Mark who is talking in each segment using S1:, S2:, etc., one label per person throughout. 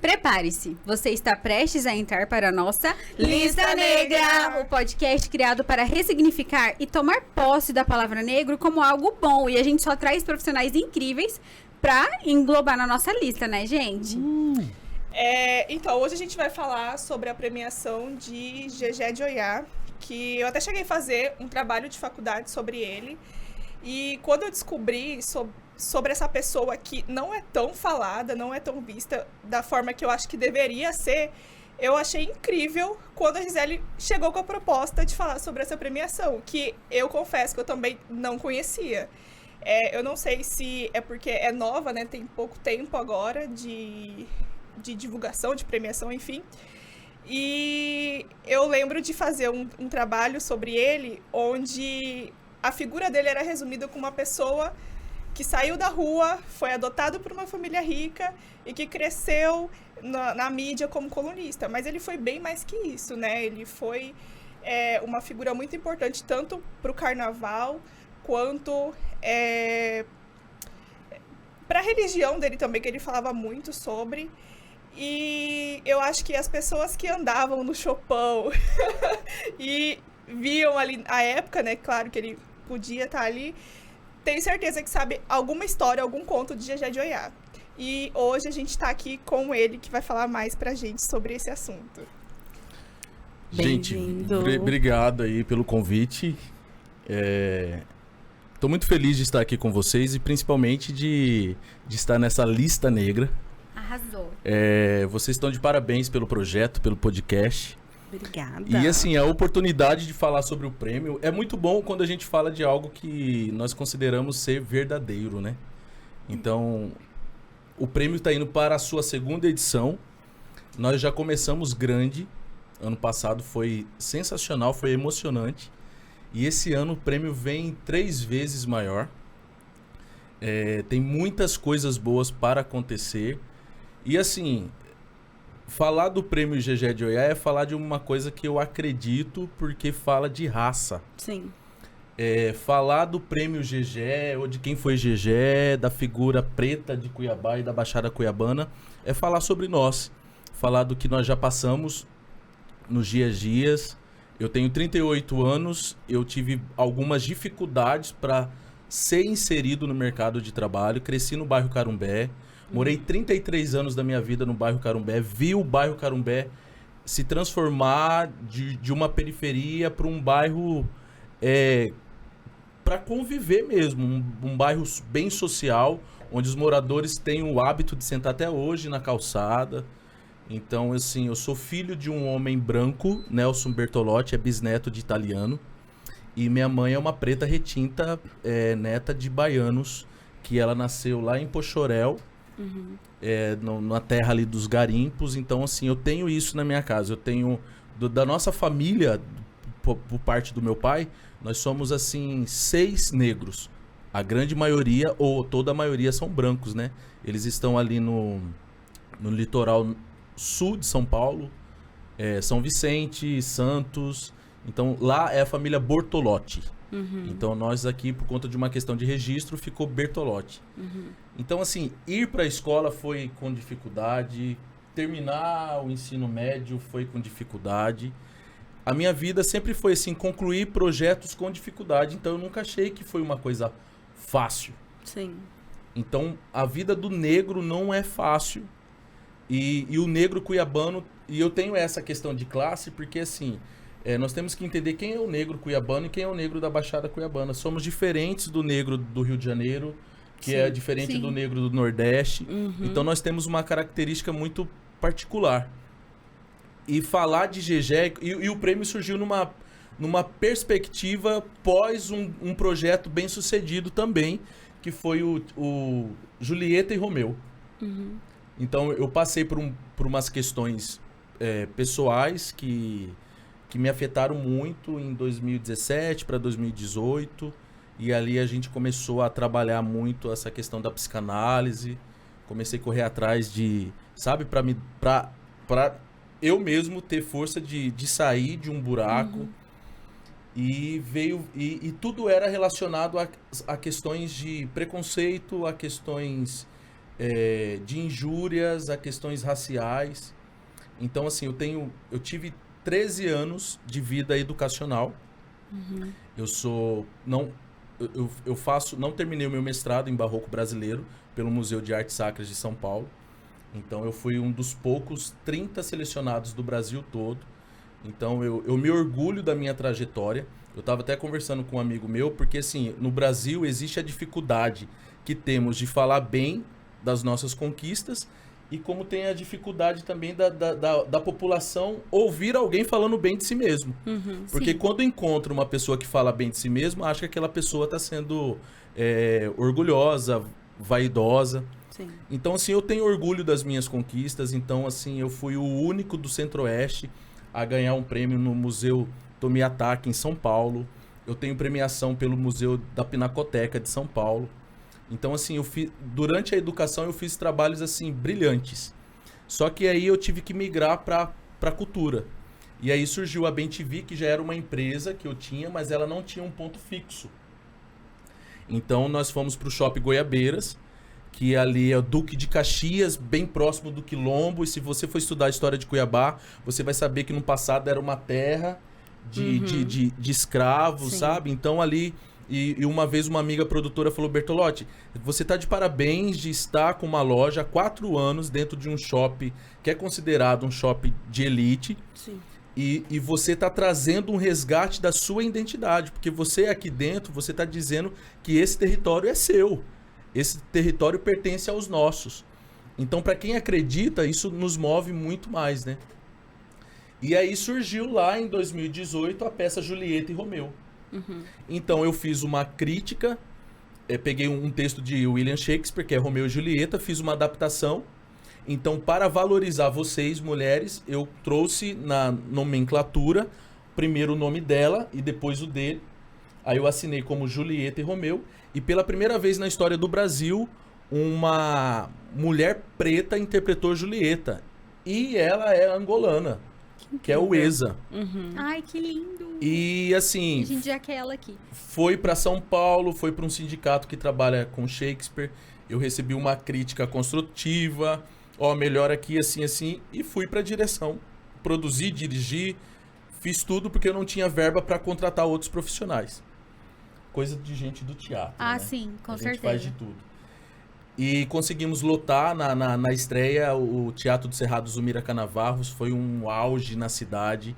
S1: Prepare-se, você está prestes a entrar para a nossa Lista Negra, o podcast criado para ressignificar e tomar posse da palavra negro como algo bom. E a gente só traz profissionais incríveis para englobar na nossa lista, né, gente?
S2: Então, hoje a gente vai falar sobre a premiação de Gegé de Oiá, que eu até cheguei a fazer um trabalho de faculdade sobre ele. E quando eu descobri sobre essa pessoa que não é tão falada, não é tão vista da forma que eu acho que deveria ser, eu achei incrível quando a Gisele chegou com a proposta de falar sobre essa premiação, que eu confesso que eu também não conhecia. Eu não sei se é porque é nova, né? Tem pouco tempo agora de divulgação, de premiação, enfim. E eu lembro de fazer um trabalho sobre ele, onde a figura dele era resumida como uma pessoa que saiu da rua, foi adotado por uma família rica e que cresceu na mídia como colunista. Mas ele foi bem mais que isso, né? Ele foi uma figura muito importante, tanto para o carnaval, quanto para a religião dele também, que ele falava muito sobre. E eu acho que as pessoas que andavam no Chopão e viam ali a época, né? Claro que ele podia estar ali, tenho certeza que sabe alguma história, algum conto de Gegé de Oiá. E hoje a gente está aqui com ele, que vai falar mais pra gente sobre esse assunto.
S3: Gente, obrigado aí pelo convite. Tô muito feliz de estar aqui com vocês e principalmente de estar nessa lista negra.
S1: Arrasou.
S3: Vocês estão de parabéns pelo projeto, pelo podcast.
S4: Obrigada.
S3: E assim, a oportunidade de falar sobre o prêmio é muito bom quando a gente fala de algo que nós consideramos ser verdadeiro, né? Então, o prêmio está indo para a sua segunda edição. Nós já começamos grande. Ano passado foi sensacional, foi emocionante. E esse ano o prêmio vem 3 vezes maior. Tem muitas coisas boas para acontecer. E assim, falar do prêmio Gegé de Oiá é falar de uma coisa que eu acredito, porque fala de raça.
S4: Sim.
S3: Falar do prêmio Gegé, ou de quem foi Gegé, da figura preta de Cuiabá e da Baixada Cuiabana, é falar sobre nós. Falar do que nós já passamos nos dias. Eu tenho 38 anos, eu tive algumas dificuldades para ser inserido no mercado de trabalho. Cresci no bairro Carumbé. Morei 33 anos da minha vida no bairro Carumbé, vi o bairro Carumbé se transformar de uma periferia para um bairro para conviver mesmo, um bairro bem social, onde os moradores têm o hábito de sentar até hoje na calçada. Então, assim, eu sou filho de um homem branco, Nelson Bertolotti, é bisneto de italiano, e minha mãe é uma preta retinta, neta de baianos, que ela nasceu lá em Pochorel, na terra ali dos garimpos. Então, assim, eu tenho isso na minha casa. Eu tenho, da nossa família, por parte do meu pai, nós somos, assim, 6 negros. A grande maioria, ou toda a maioria, são brancos, né? Eles estão ali no litoral sul de São Paulo, São Vicente, Santos. Então, lá é a família Bortolotti. Então, nós aqui, por conta de uma questão de registro, ficou Bertolotti. Então, assim, ir para a escola foi com dificuldade, terminar o ensino médio foi com dificuldade. A minha vida sempre foi assim, concluir projetos com dificuldade. Então, eu nunca achei que foi uma coisa fácil.
S4: Sim.
S3: Então, a vida do negro não é fácil. E o negro cuiabano, e eu tenho essa questão de classe, porque assim, nós temos que entender quem é o negro cuiabano e quem é o negro da Baixada Cuiabana. Somos diferentes do negro do Rio de Janeiro, que é diferente do negro do Nordeste. Então nós temos uma característica muito particular. E falar de Gegé, e o prêmio surgiu numa perspectiva pós um projeto bem sucedido também, que foi o Julieta e Romeu. Então eu passei por umas questões pessoais que me afetaram muito em 2017 para 2018, e ali a gente começou a trabalhar muito essa questão da psicanálise. Comecei a correr atrás de, sabe, para eu mesmo ter força de sair de um buraco. E tudo era relacionado a questões de preconceito, a questões de injúrias a questões raciais. Então, assim, eu tive 13 anos de vida educacional. Não terminei o meu mestrado em Barroco Brasileiro pelo Museu de Artes Sacras de São Paulo. Então, eu fui um dos poucos 30 selecionados do Brasil todo. Então, eu me orgulho da minha trajetória. Eu estava até conversando com um amigo meu, porque, assim, no Brasil existe a dificuldade que temos de falar bem das nossas conquistas e como tem a dificuldade também da população ouvir alguém falando bem de si mesmo. Porque quando encontra uma pessoa que fala bem de si mesmo, acha que aquela pessoa está sendo orgulhosa, vaidosa.
S1: Sim.
S3: Então, assim, eu tenho orgulho das minhas conquistas. Então, assim, eu fui o único do Centro-Oeste a ganhar um prêmio no Museu Tomiataki, em São Paulo. Eu tenho premiação pelo Museu da Pinacoteca de São Paulo. Então, assim, durante a educação eu fiz trabalhos, assim, brilhantes. Só que aí eu tive que migrar para a cultura. E aí surgiu a BemTV, que já era uma empresa que eu tinha, mas ela não tinha um ponto fixo. Então, nós fomos para o Shopping Goiabeiras, que ali é o Duque de Caxias, bem próximo do Quilombo. E se você for estudar a história de Cuiabá, você vai saber que no passado era uma terra de escravos,
S1: Sim.
S3: sabe? Então, ali... E uma vez uma amiga produtora falou: Bertolotti, você está de parabéns de estar com uma loja há 4 anos dentro de um shopping que é considerado um shopping de elite.
S1: Sim.
S3: E você está trazendo um resgate da sua identidade, porque você aqui dentro, você está dizendo que esse território é seu. Esse território pertence aos nossos. Então, para quem acredita, isso nos move muito mais, né? E aí surgiu lá em 2018 a peça Julieta e Romeu. Então eu fiz uma crítica, peguei um texto de William Shakespeare, que é Romeu e Julieta, fiz uma adaptação. Então, para valorizar vocês, mulheres, eu trouxe na nomenclatura primeiro o nome dela e depois o dele. Aí eu assinei como Julieta e Romeu. E pela primeira vez na história do Brasil, uma mulher preta interpretou Julieta. E ela é angolana, que é o Eza.
S1: Ai, que lindo.
S3: E assim,
S1: A gente já quer ela aqui.
S3: foi para São Paulo, foi para um sindicato que trabalha com Shakespeare. Eu recebi uma crítica construtiva, melhor aqui, assim, assim, e fui para a direção. Produzi, dirigi, fiz tudo porque eu não tinha verba para contratar outros profissionais. Coisa de gente do teatro.
S1: Ah,
S3: né?
S1: sim, com
S3: A gente
S1: certeza.
S3: faz de tudo. E conseguimos lotar na estreia o Teatro do Cerrado Zumira Canavarros. Foi um auge na cidade.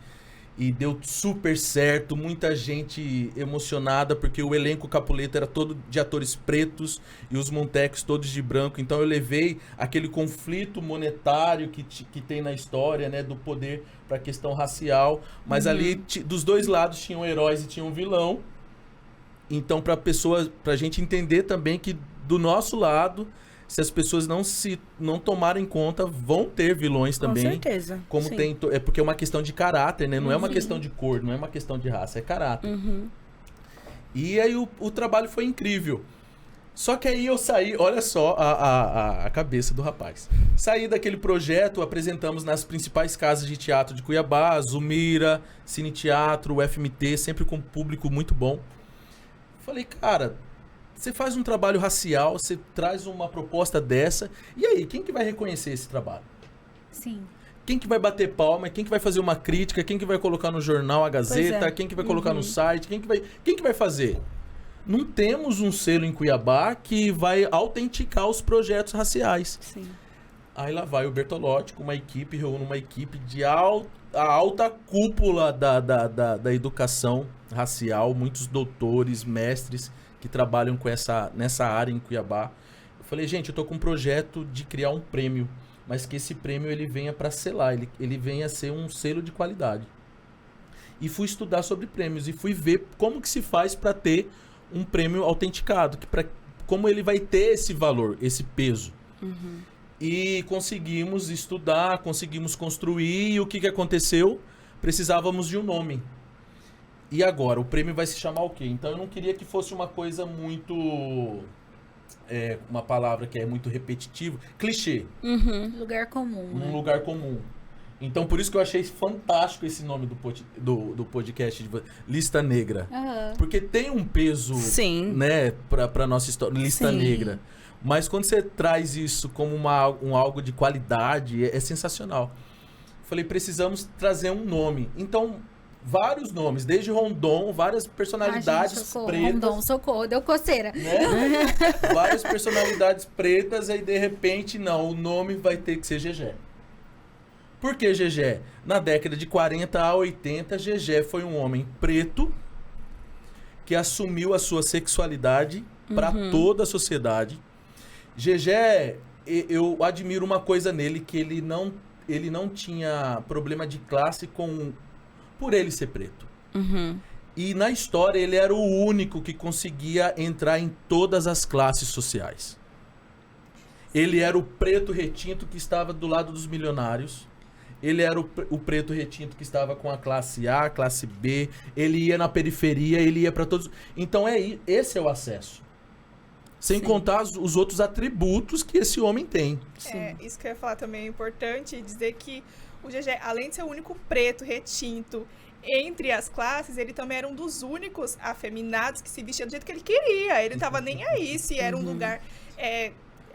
S3: E deu super certo. Muita gente emocionada, porque o elenco Capuleto era todo de atores pretos e os montecos todos de branco. Então eu levei aquele conflito monetário que tem na história, né? Do poder para a questão racial. Mas ali, dos dois lados, tinham heróis e tinha um vilão. Então, pra gente entender também que do nosso lado, se as pessoas não tomarem conta, vão ter vilões também.
S4: Com certeza.
S3: Como
S4: sim.
S3: tem, é porque é uma questão de caráter, né? Não é uma questão de cor, não é uma questão de raça, é caráter. E aí o trabalho foi incrível. Só que aí eu saí, olha só a cabeça do rapaz. Saí daquele projeto, apresentamos nas principais casas de teatro de Cuiabá, Zumira, Cine Teatro, UFMT, sempre com público muito bom. Falei, cara, você faz um trabalho racial, você traz uma proposta dessa, e aí, quem que vai reconhecer esse trabalho?
S1: Sim.
S3: Quem que vai bater palma? Quem que vai fazer uma crítica? Quem que vai colocar no jornal, a Gazeta?
S4: é.
S3: Quem que vai colocar no site? Quem que vai fazer? Não temos um selo em Cuiabá que vai autenticar os projetos raciais.
S4: Sim.
S3: Aí lá vai o Bertolotti com uma equipe, reúne uma equipe de alta cúpula da educação racial, muitos doutores, mestres que trabalham nessa área em Cuiabá. Eu falei, gente, eu tô com um projeto de criar um prêmio, mas que esse prêmio ele venha para selar, ele venha ser um selo de qualidade. E fui estudar sobre prêmios e fui ver como que se faz para ter um prêmio autenticado, como ele vai ter esse valor, esse peso. E conseguimos estudar, conseguimos construir, e o que aconteceu? Precisávamos de um nome. E agora, o prêmio vai se chamar o quê? Então eu não queria que fosse uma coisa muito... uma palavra que é muito repetitiva. Clichê.
S1: Lugar comum.
S3: Um
S1: Né?
S3: lugar comum. Então, por isso que eu achei fantástico esse nome do podcast, de Lista Negra.
S1: Aham.
S3: Porque tem um peso,
S4: Sim.
S3: né, pra nossa história, Lista
S4: Sim.
S3: Negra. Mas quando você traz isso como algo de qualidade, é sensacional. Falei, precisamos trazer um nome. Então, vários nomes, desde Rondon, várias personalidades
S1: socorro,
S3: pretas.
S1: Rondon, socorro, deu coceira.
S3: Né? Várias personalidades pretas, aí de repente, não, o nome vai ter que ser Gegé. Por que Gegé? Na década de 40 a 80, Gegé foi um homem preto que assumiu a sua sexualidade para toda a sociedade. Gegé, eu admiro uma coisa nele, que ele não tinha problema de classe por ele ser preto.
S4: Uhum.
S3: E na história ele era o único que conseguia entrar em todas as classes sociais. Ele era o preto retinto que estava do lado dos milionários. Ele era o preto retinto que estava com a classe A, classe B. Ele ia na periferia, ele ia para todos. Então esse é o acesso. Sem contar os outros atributos que esse homem tem.
S2: Isso que eu ia falar também é importante dizer que o Gegé, além de ser o único preto retinto entre as classes, ele também era um dos únicos afeminados que se vestia do jeito que ele queria. Ele não tava nem aí se era um lugar...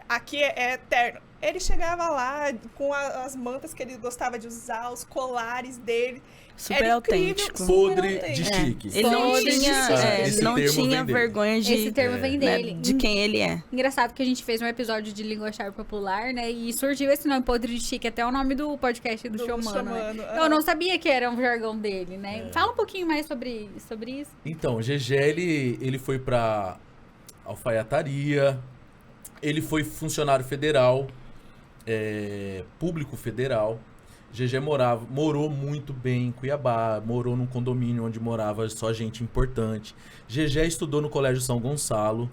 S2: aqui é eterno. Ele chegava lá com as mantas que ele gostava de usar, os colares dele.
S4: Super
S2: Era
S4: autêntico.
S2: incrível,
S3: Podre
S2: super
S3: de
S2: autêntico.
S3: chique.
S4: Ele não
S1: Podre de
S4: tinha,
S1: chique.
S3: Esse
S4: não
S3: termo
S4: tinha
S3: vem dele.
S4: vergonha
S1: Esse termo vem
S4: né,
S1: dele.
S4: de quem ele é.
S1: Engraçado que a gente fez um episódio de linguajar popular, né? E surgiu esse nome, Podre de Chique, até o nome do podcast do Xomano. Né? Então, eu não sabia que era um jargão dele, né? Fala um pouquinho mais sobre isso.
S3: Então, Gegé, ele foi pra alfaiataria, ele foi funcionário federal, público federal. Gegé morou muito bem em Cuiabá, morou num condomínio onde morava só gente importante. Gegé estudou no Colégio São Gonçalo,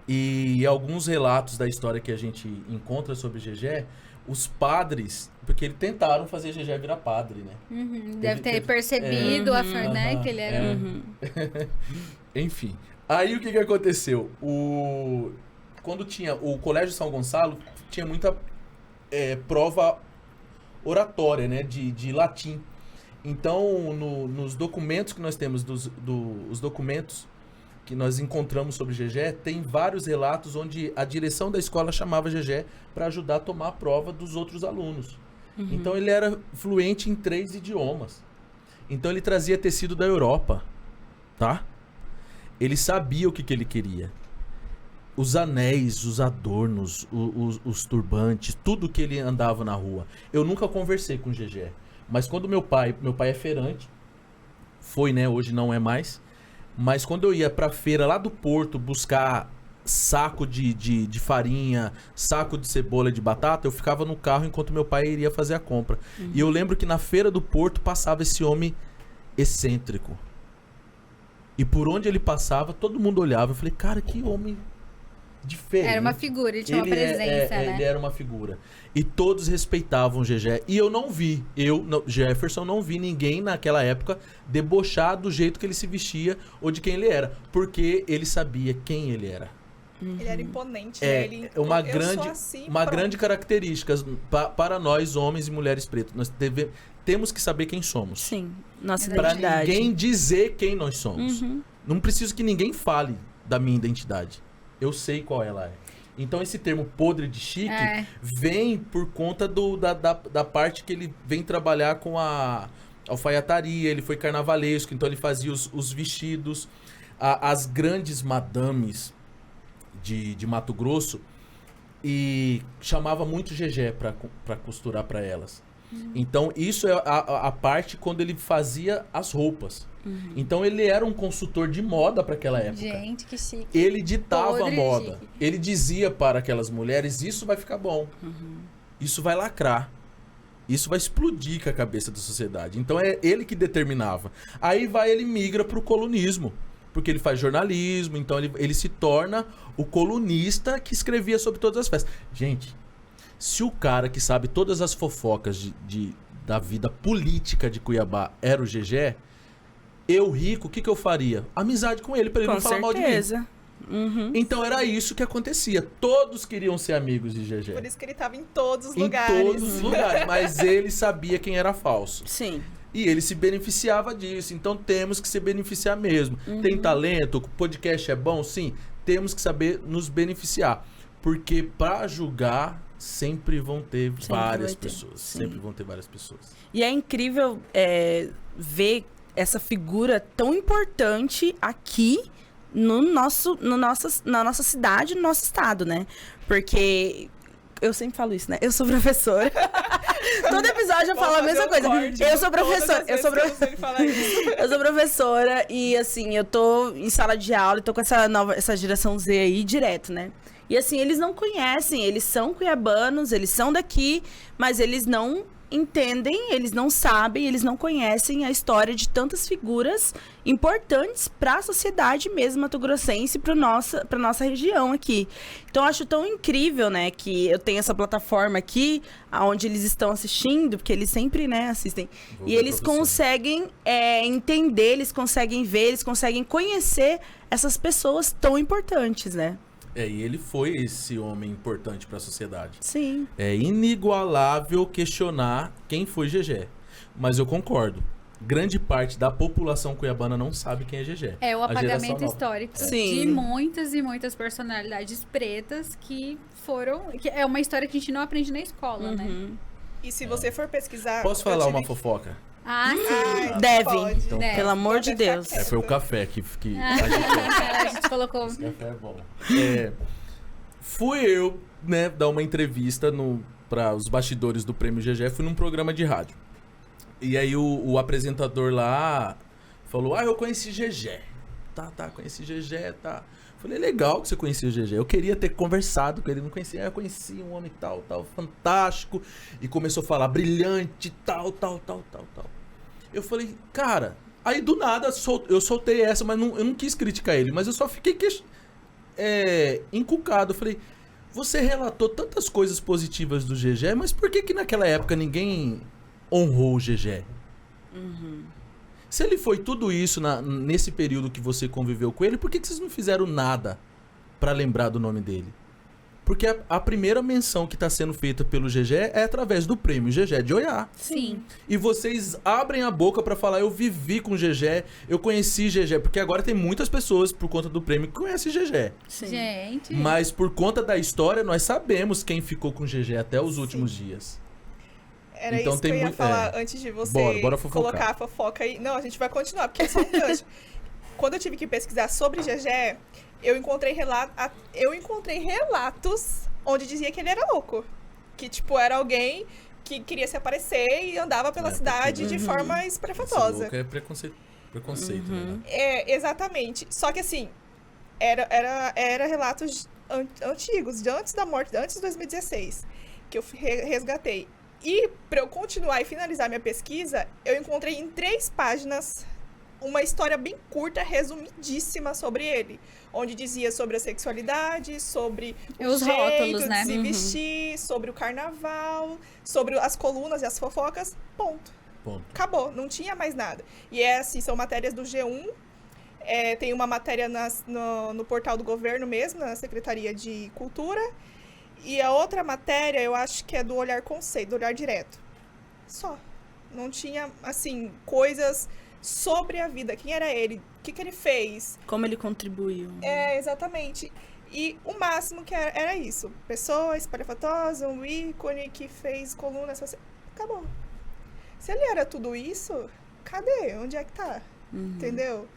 S3: e alguns relatos da história que a gente encontra sobre Gegé, os padres, porque eles tentaram fazer Gegé virar padre, né?
S1: Deve ter percebido né, que ele era...
S3: Enfim, aí o que aconteceu? Quando tinha o Colégio São Gonçalo, tinha muita prova oratória, né, de latim. Então, nos documentos que nós temos, os documentos que nós encontramos sobre Gegé, tem vários relatos onde a direção da escola chamava Gegé para ajudar a tomar a prova dos outros alunos. Então, ele era fluente em 3 idiomas. Então, ele trazia tecido da Europa, tá? Ele sabia o que ele queria. Os anéis, os adornos, os turbantes, tudo que ele andava na rua. Eu nunca conversei com o Gegé, mas quando meu pai é feirante, foi, né, hoje não é mais, mas quando eu ia pra feira lá do Porto buscar saco de farinha, saco de cebola, de batata, eu ficava no carro enquanto meu pai iria fazer a compra. E eu lembro que na feira do Porto passava esse homem excêntrico. E por onde ele passava, todo mundo olhava. Eu falei, cara, que homem diferente.
S1: Era uma figura, ele tinha uma presença, né?
S3: Ele era uma figura. E todos respeitavam o Gegé. E eu não vi, Jefferson, não vi ninguém naquela época debochar do jeito que ele se vestia ou de quem ele era. Porque ele sabia quem ele era.
S2: Ele era imponente, né? Ele,
S3: uma
S2: eu sou assim,
S3: grande característica para nós, homens e mulheres pretos. Nós temos que saber quem somos.
S4: Sim, nossa
S3: Para
S4: identidade.
S3: ninguém dizer quem nós somos. Não preciso que ninguém fale da minha identidade. Eu sei qual ela é. Então esse termo podre de chique vem por conta da parte que ele vem trabalhar com a alfaiataria. Ele foi carnavalesco, então ele fazia os vestidos. As grandes madames de Mato Grosso, e chamava muito Gegé para costurar para elas. Então isso é a parte quando ele fazia as roupas. Então ele era um consultor de moda para aquela época.
S1: Gente, que chique.
S3: Ele ditava a
S1: Podre
S3: moda.
S1: chique.
S3: Ele dizia para aquelas mulheres, isso vai ficar bom. Isso vai lacrar. Isso vai explodir com a cabeça da sociedade. Então é ele que determinava. Aí ele migra para o colunismo. Porque ele faz jornalismo, então ele se torna o colunista que escrevia sobre todas as festas. Gente, se o cara que sabe todas as fofocas da vida política de Cuiabá era o Gegé, eu rico, o que eu faria? Amizade com ele, pra ele não falar mal de mim. Então era isso que acontecia. Todos queriam ser amigos de GG.
S2: Por isso que ele tava em todos os
S3: Em
S2: lugares.
S3: todos os lugares. Mas ele sabia quem era falso.
S4: Sim.
S3: E ele se beneficiava disso. Então temos que se beneficiar mesmo. Tem talento, o podcast é bom? Sim. Temos que saber nos beneficiar. Porque para julgar, sempre vão ter várias pessoas. Sempre vão ter várias pessoas.
S4: E é incrível ver essa figura tão importante aqui na nossa cidade, no nosso estado, né? Porque eu sempre falo isso, né? Eu sou professora. Todo episódio eu falo a mesma coisa. Eu sou professora. Eu sou professora e, assim, eu tô em sala de aula e tô com essa geração Z aí direto, né? E, assim, eles não conhecem, eles são cuiabanos, eles são daqui, mas eles não entendem, eles não sabem, eles não conhecem a história de tantas figuras importantes para a sociedade mesmo mato-grossense, para nossa região aqui. Então, eu acho tão incrível, né, que eu tenho essa plataforma aqui, onde eles estão assistindo, porque eles sempre, né, assistem. E eles conseguem entender, eles conseguem ver, eles conseguem conhecer essas pessoas tão importantes, né?
S3: E ele foi esse homem importante para a sociedade.
S4: Sim.
S3: É inigualável questionar quem foi GG. Mas eu concordo. Grande parte da população cuiabana não sabe quem é GG.
S1: É o apagamento histórico
S4: Sim.
S1: de muitas e muitas personalidades pretas que foram... Que é uma história que a gente não aprende na escola, né?
S2: E se você for pesquisar...
S3: Posso falar uma fofoca?
S1: Ah, sim.
S2: Ai,
S4: Deve.
S2: pode.
S3: Então,
S1: Deve.
S4: Pelo amor de Deus.
S3: Foi o café que
S1: A gente colocou...
S3: Esse café é bom. Fui eu, né, dar uma entrevista para os bastidores do Prêmio GG. Fui num programa de rádio. E aí o apresentador lá falou: eu conheci GG. Conheci GG, tá. Falei: legal que você conhecia o GG. Eu queria ter conversado com ele, não conhecia. Eu conheci um homem tal, fantástico. E começou a falar brilhante, tal. Eu falei: cara, aí do nada eu soltei essa, mas eu não quis criticar ele, mas eu só fiquei encucado. Eu falei: você relatou tantas coisas positivas do GG, mas por que naquela época ninguém honrou o GG? Se ele foi tudo isso nesse período que você conviveu com ele, por que vocês não fizeram nada pra lembrar do nome dele? Porque a primeira menção que está sendo feita pelo GG é através do prêmio GG de Oiá.
S1: Sim.
S3: E vocês abrem a boca pra falar: eu vivi com GG, eu conheci GG. Porque agora tem muitas pessoas, por conta do prêmio, que conhecem GG.
S4: Sim.
S1: Gente...
S3: Mas por conta da história, nós sabemos quem ficou com GG até os últimos dias.
S2: Era
S3: Então
S2: isso que eu ia falar antes de você
S3: bora fofocar.
S2: colocar a fofoca aí. Não, a gente vai continuar, porque é só um gancho. Quando eu tive que pesquisar sobre GG, eu encontrei relatos onde dizia que ele era louco. Que, tipo, era alguém que queria se aparecer e andava pela cidade de forma espalhafatosa.
S3: É preconceito, né?
S2: Exatamente. Só que, assim, era relatos antigos, de antes da morte, antes de 2016, que eu resgatei. E, para eu continuar e finalizar minha pesquisa, eu encontrei em 3 páginas uma história bem curta, resumidíssima sobre ele. Onde dizia sobre a sexualidade, sobre
S1: Os
S2: o jeito
S1: rótulos,
S2: de
S1: né?
S2: se vestir, sobre o carnaval, sobre as colunas e as fofocas. Ponto. Acabou, não tinha mais nada. E assim, são matérias do G1. Tem uma matéria no portal do governo mesmo, na Secretaria de Cultura. E a outra matéria, eu acho que é do Olhar Conceito, do Olhar Direto. Só. Não tinha, assim, coisas sobre a vida. Quem era ele? O que ele fez?
S4: Como ele contribuiu.
S2: Exatamente. E o máximo que era isso. Pessoa espalhafatosa, um ícone que fez coluna social. Acabou. Se ele era tudo isso, cadê? Onde é que tá? Entendeu?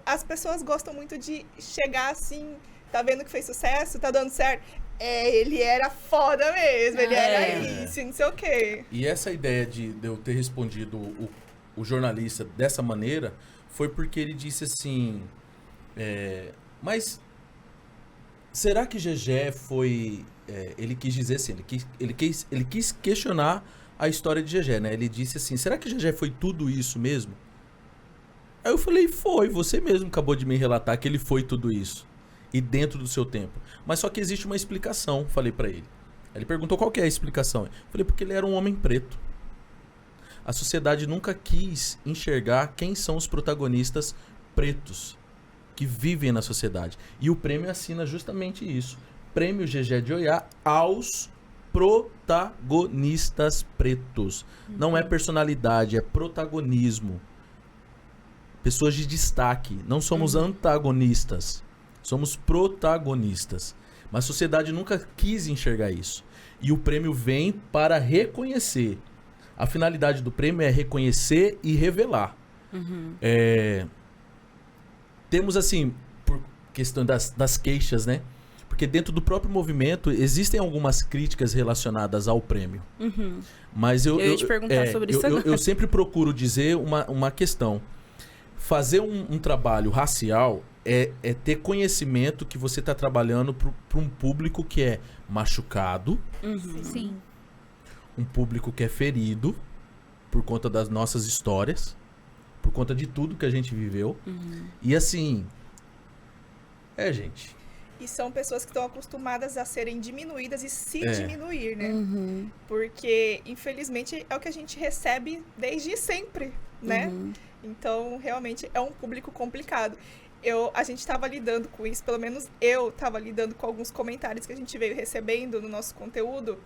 S2: As pessoas gostam muito de chegar assim, tá vendo que fez sucesso, tá dando certo. Ele era foda mesmo, ele era isso, não sei o quê.
S3: E essa ideia de eu ter respondido o jornalista dessa maneira foi porque ele disse assim: mas será que GG foi... ele quis dizer assim, ele quis questionar a história de GG, né? Ele disse assim: será que GG foi tudo isso mesmo? Aí eu falei: foi, você mesmo acabou de me relatar que ele foi tudo isso. E dentro do seu tempo. Mas só que existe uma explicação, falei pra ele. Ele perguntou qual que é a explicação. Eu falei: porque ele era um homem preto. A sociedade nunca quis enxergar quem são os protagonistas pretos. que vivem na sociedade. E o prêmio assina justamente isso. Prêmio GG de Oiá aos protagonistas pretos. Não é personalidade, é protagonismo. Pessoas de destaque. Não somos antagonistas. Somos protagonistas. Mas a sociedade nunca quis enxergar isso. E o prêmio vem para reconhecer. A finalidade do prêmio é reconhecer e revelar. Temos, assim, por questão das queixas, né? Porque dentro do próprio movimento existem algumas críticas relacionadas ao prêmio. Mas eu
S4: ia te perguntar sobre isso agora.
S3: Eu sempre procuro dizer uma questão. Fazer um trabalho racial é ter conhecimento que você está trabalhando para um público que é machucado.
S1: Sim.
S3: Um público que é ferido por conta das nossas histórias, por conta de tudo que a gente viveu. E assim, gente.
S2: E são pessoas que estão acostumadas a serem diminuídas e se diminuir, né? Porque, infelizmente, é o que a gente recebe desde sempre, né? Então, realmente, é um público complicado. A gente estava lidando com isso, pelo menos eu estava lidando com alguns comentários que a gente veio recebendo no nosso conteúdo.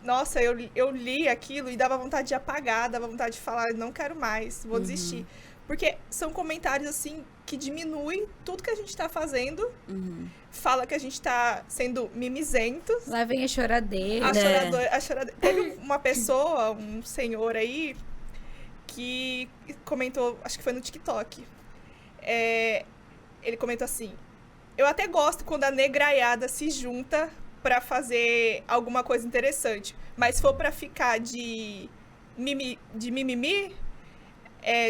S2: Nossa, eu li aquilo e dava vontade de apagar, dava vontade de falar, não quero mais, vou desistir. Porque são comentários, assim, que diminuem tudo que a gente está fazendo. Fala que a gente está sendo mimizentos.
S1: Lá vem a choradeira.
S2: A choradeira. Teve uma pessoa, um senhor aí, que comentou, acho que foi no TikTok. Ele comentou assim: eu até gosto quando a negraiada se junta pra fazer alguma coisa interessante, mas se for pra ficar de mimimi,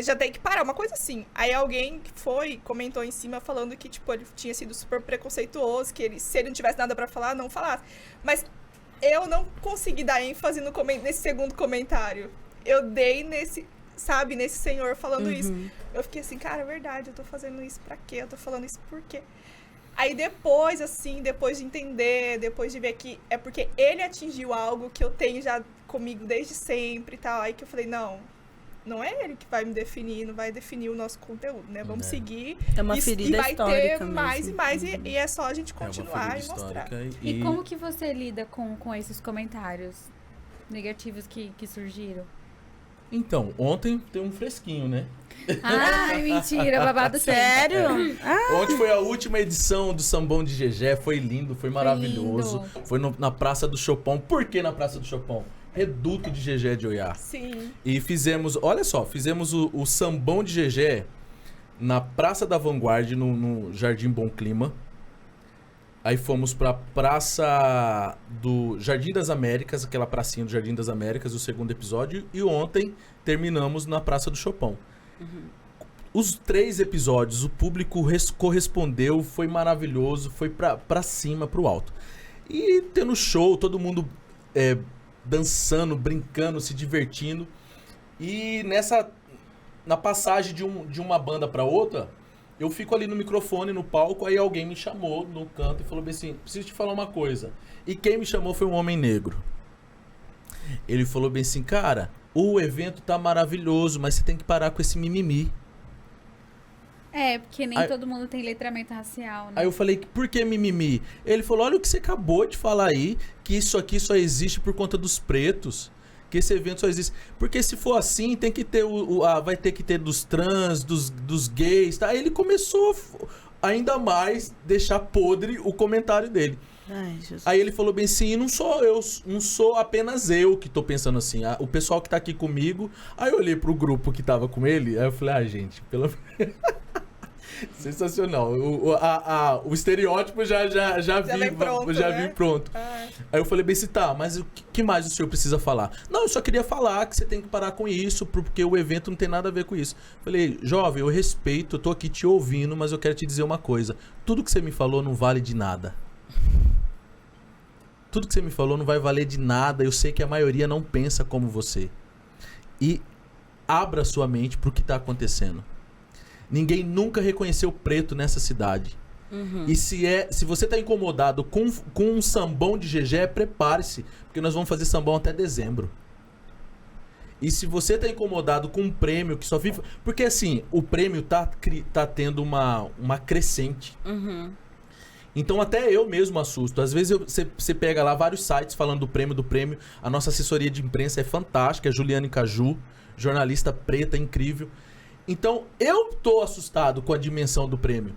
S2: já tem que parar, uma coisa assim. Aí alguém comentou em cima falando que, tipo, ele tinha sido super preconceituoso, que se ele não tivesse nada pra falar, não falasse. Mas eu não consegui dar ênfase nesse segundo comentário. Eu dei nesse senhor falando isso. Eu fiquei assim, cara, é verdade, eu tô fazendo isso pra quê? Eu tô falando isso por quê? Aí depois de entender, depois de ver que é porque ele atingiu algo que eu tenho já comigo desde sempre e tal, aí que eu falei, não é ele que vai me definir, não vai definir o nosso conteúdo, né? Vamos seguir.
S4: É uma ferida
S2: e vai
S4: histórica
S2: ter
S4: mesmo.
S2: mais e mais, e é só a gente continuar e mostrar.
S1: E como que você lida com esses comentários negativos que surgiram?
S3: Então, ontem tem um fresquinho, né?
S1: Ai, mentira, babado
S4: sério?
S3: Ontem foi a última edição do Sambão de GG, foi lindo, foi maravilhoso. Foi na Praça do Chopin. Por que na Praça do Chopin? Reduto de GG de Oiá.
S2: Sim.
S3: E fizemos o Sambão de GG na Praça da Vanguarda, no Jardim Bom Clima. Aí fomos pra Praça do Jardim das Américas, aquela pracinha do Jardim das Américas, o segundo episódio. E ontem terminamos na Praça do Chopin. Os 3 episódios, o público correspondeu, foi maravilhoso, foi pra cima, pro alto. E tendo show, todo mundo dançando, brincando, se divertindo. E na passagem de uma banda pra outra, eu fico ali no microfone, no palco, aí alguém me chamou no canto e falou bem assim, preciso te falar uma coisa. E quem me chamou foi um homem negro. Ele falou bem assim, cara, o evento tá maravilhoso, mas você tem que parar com esse mimimi.
S1: Porque nem todo mundo tem letramento racial, né?
S3: Aí eu falei, por que mimimi? Ele falou, olha o que você acabou de falar aí, que isso aqui só existe por conta dos pretos. Que esse evento só existe. Porque se for assim, tem que ter vai ter que ter dos trans, dos gays, tá? Aí ele começou ainda mais deixar podre o comentário dele.
S4: Ai, Jesus.
S3: Aí ele falou bem assim, não sou apenas eu que tô pensando assim, o pessoal que tá aqui comigo. Aí eu olhei pro grupo que tava com ele, aí eu falei, gente, pelo sensacional. O estereótipo já vi pronto. Aí eu falei bem assim, tá, mas o que mais o senhor precisa falar? Não, eu só queria falar que você tem que parar com isso, porque o evento não tem nada a ver com isso. Falei, jovem, eu respeito, eu tô aqui te ouvindo, mas eu quero te dizer uma coisa. Tudo que você me falou não vale de nada. Tudo que você me falou não vai valer de nada. Eu sei que a maioria não pensa como você. E abra sua mente pro que tá acontecendo. Ninguém nunca reconheceu preto nessa cidade. E se você tá incomodado com um sambão de GG, prepare-se, porque nós vamos fazer sambão até dezembro. E se você tá incomodado com um prêmio que só vive... Porque assim, o prêmio tá tendo uma crescente. Então até eu mesmo assusto. Às vezes você pega lá vários sites falando do prêmio. A nossa assessoria de imprensa é fantástica, a Juliane Caju, jornalista preta, incrível. Então eu tô assustado com a dimensão do prêmio.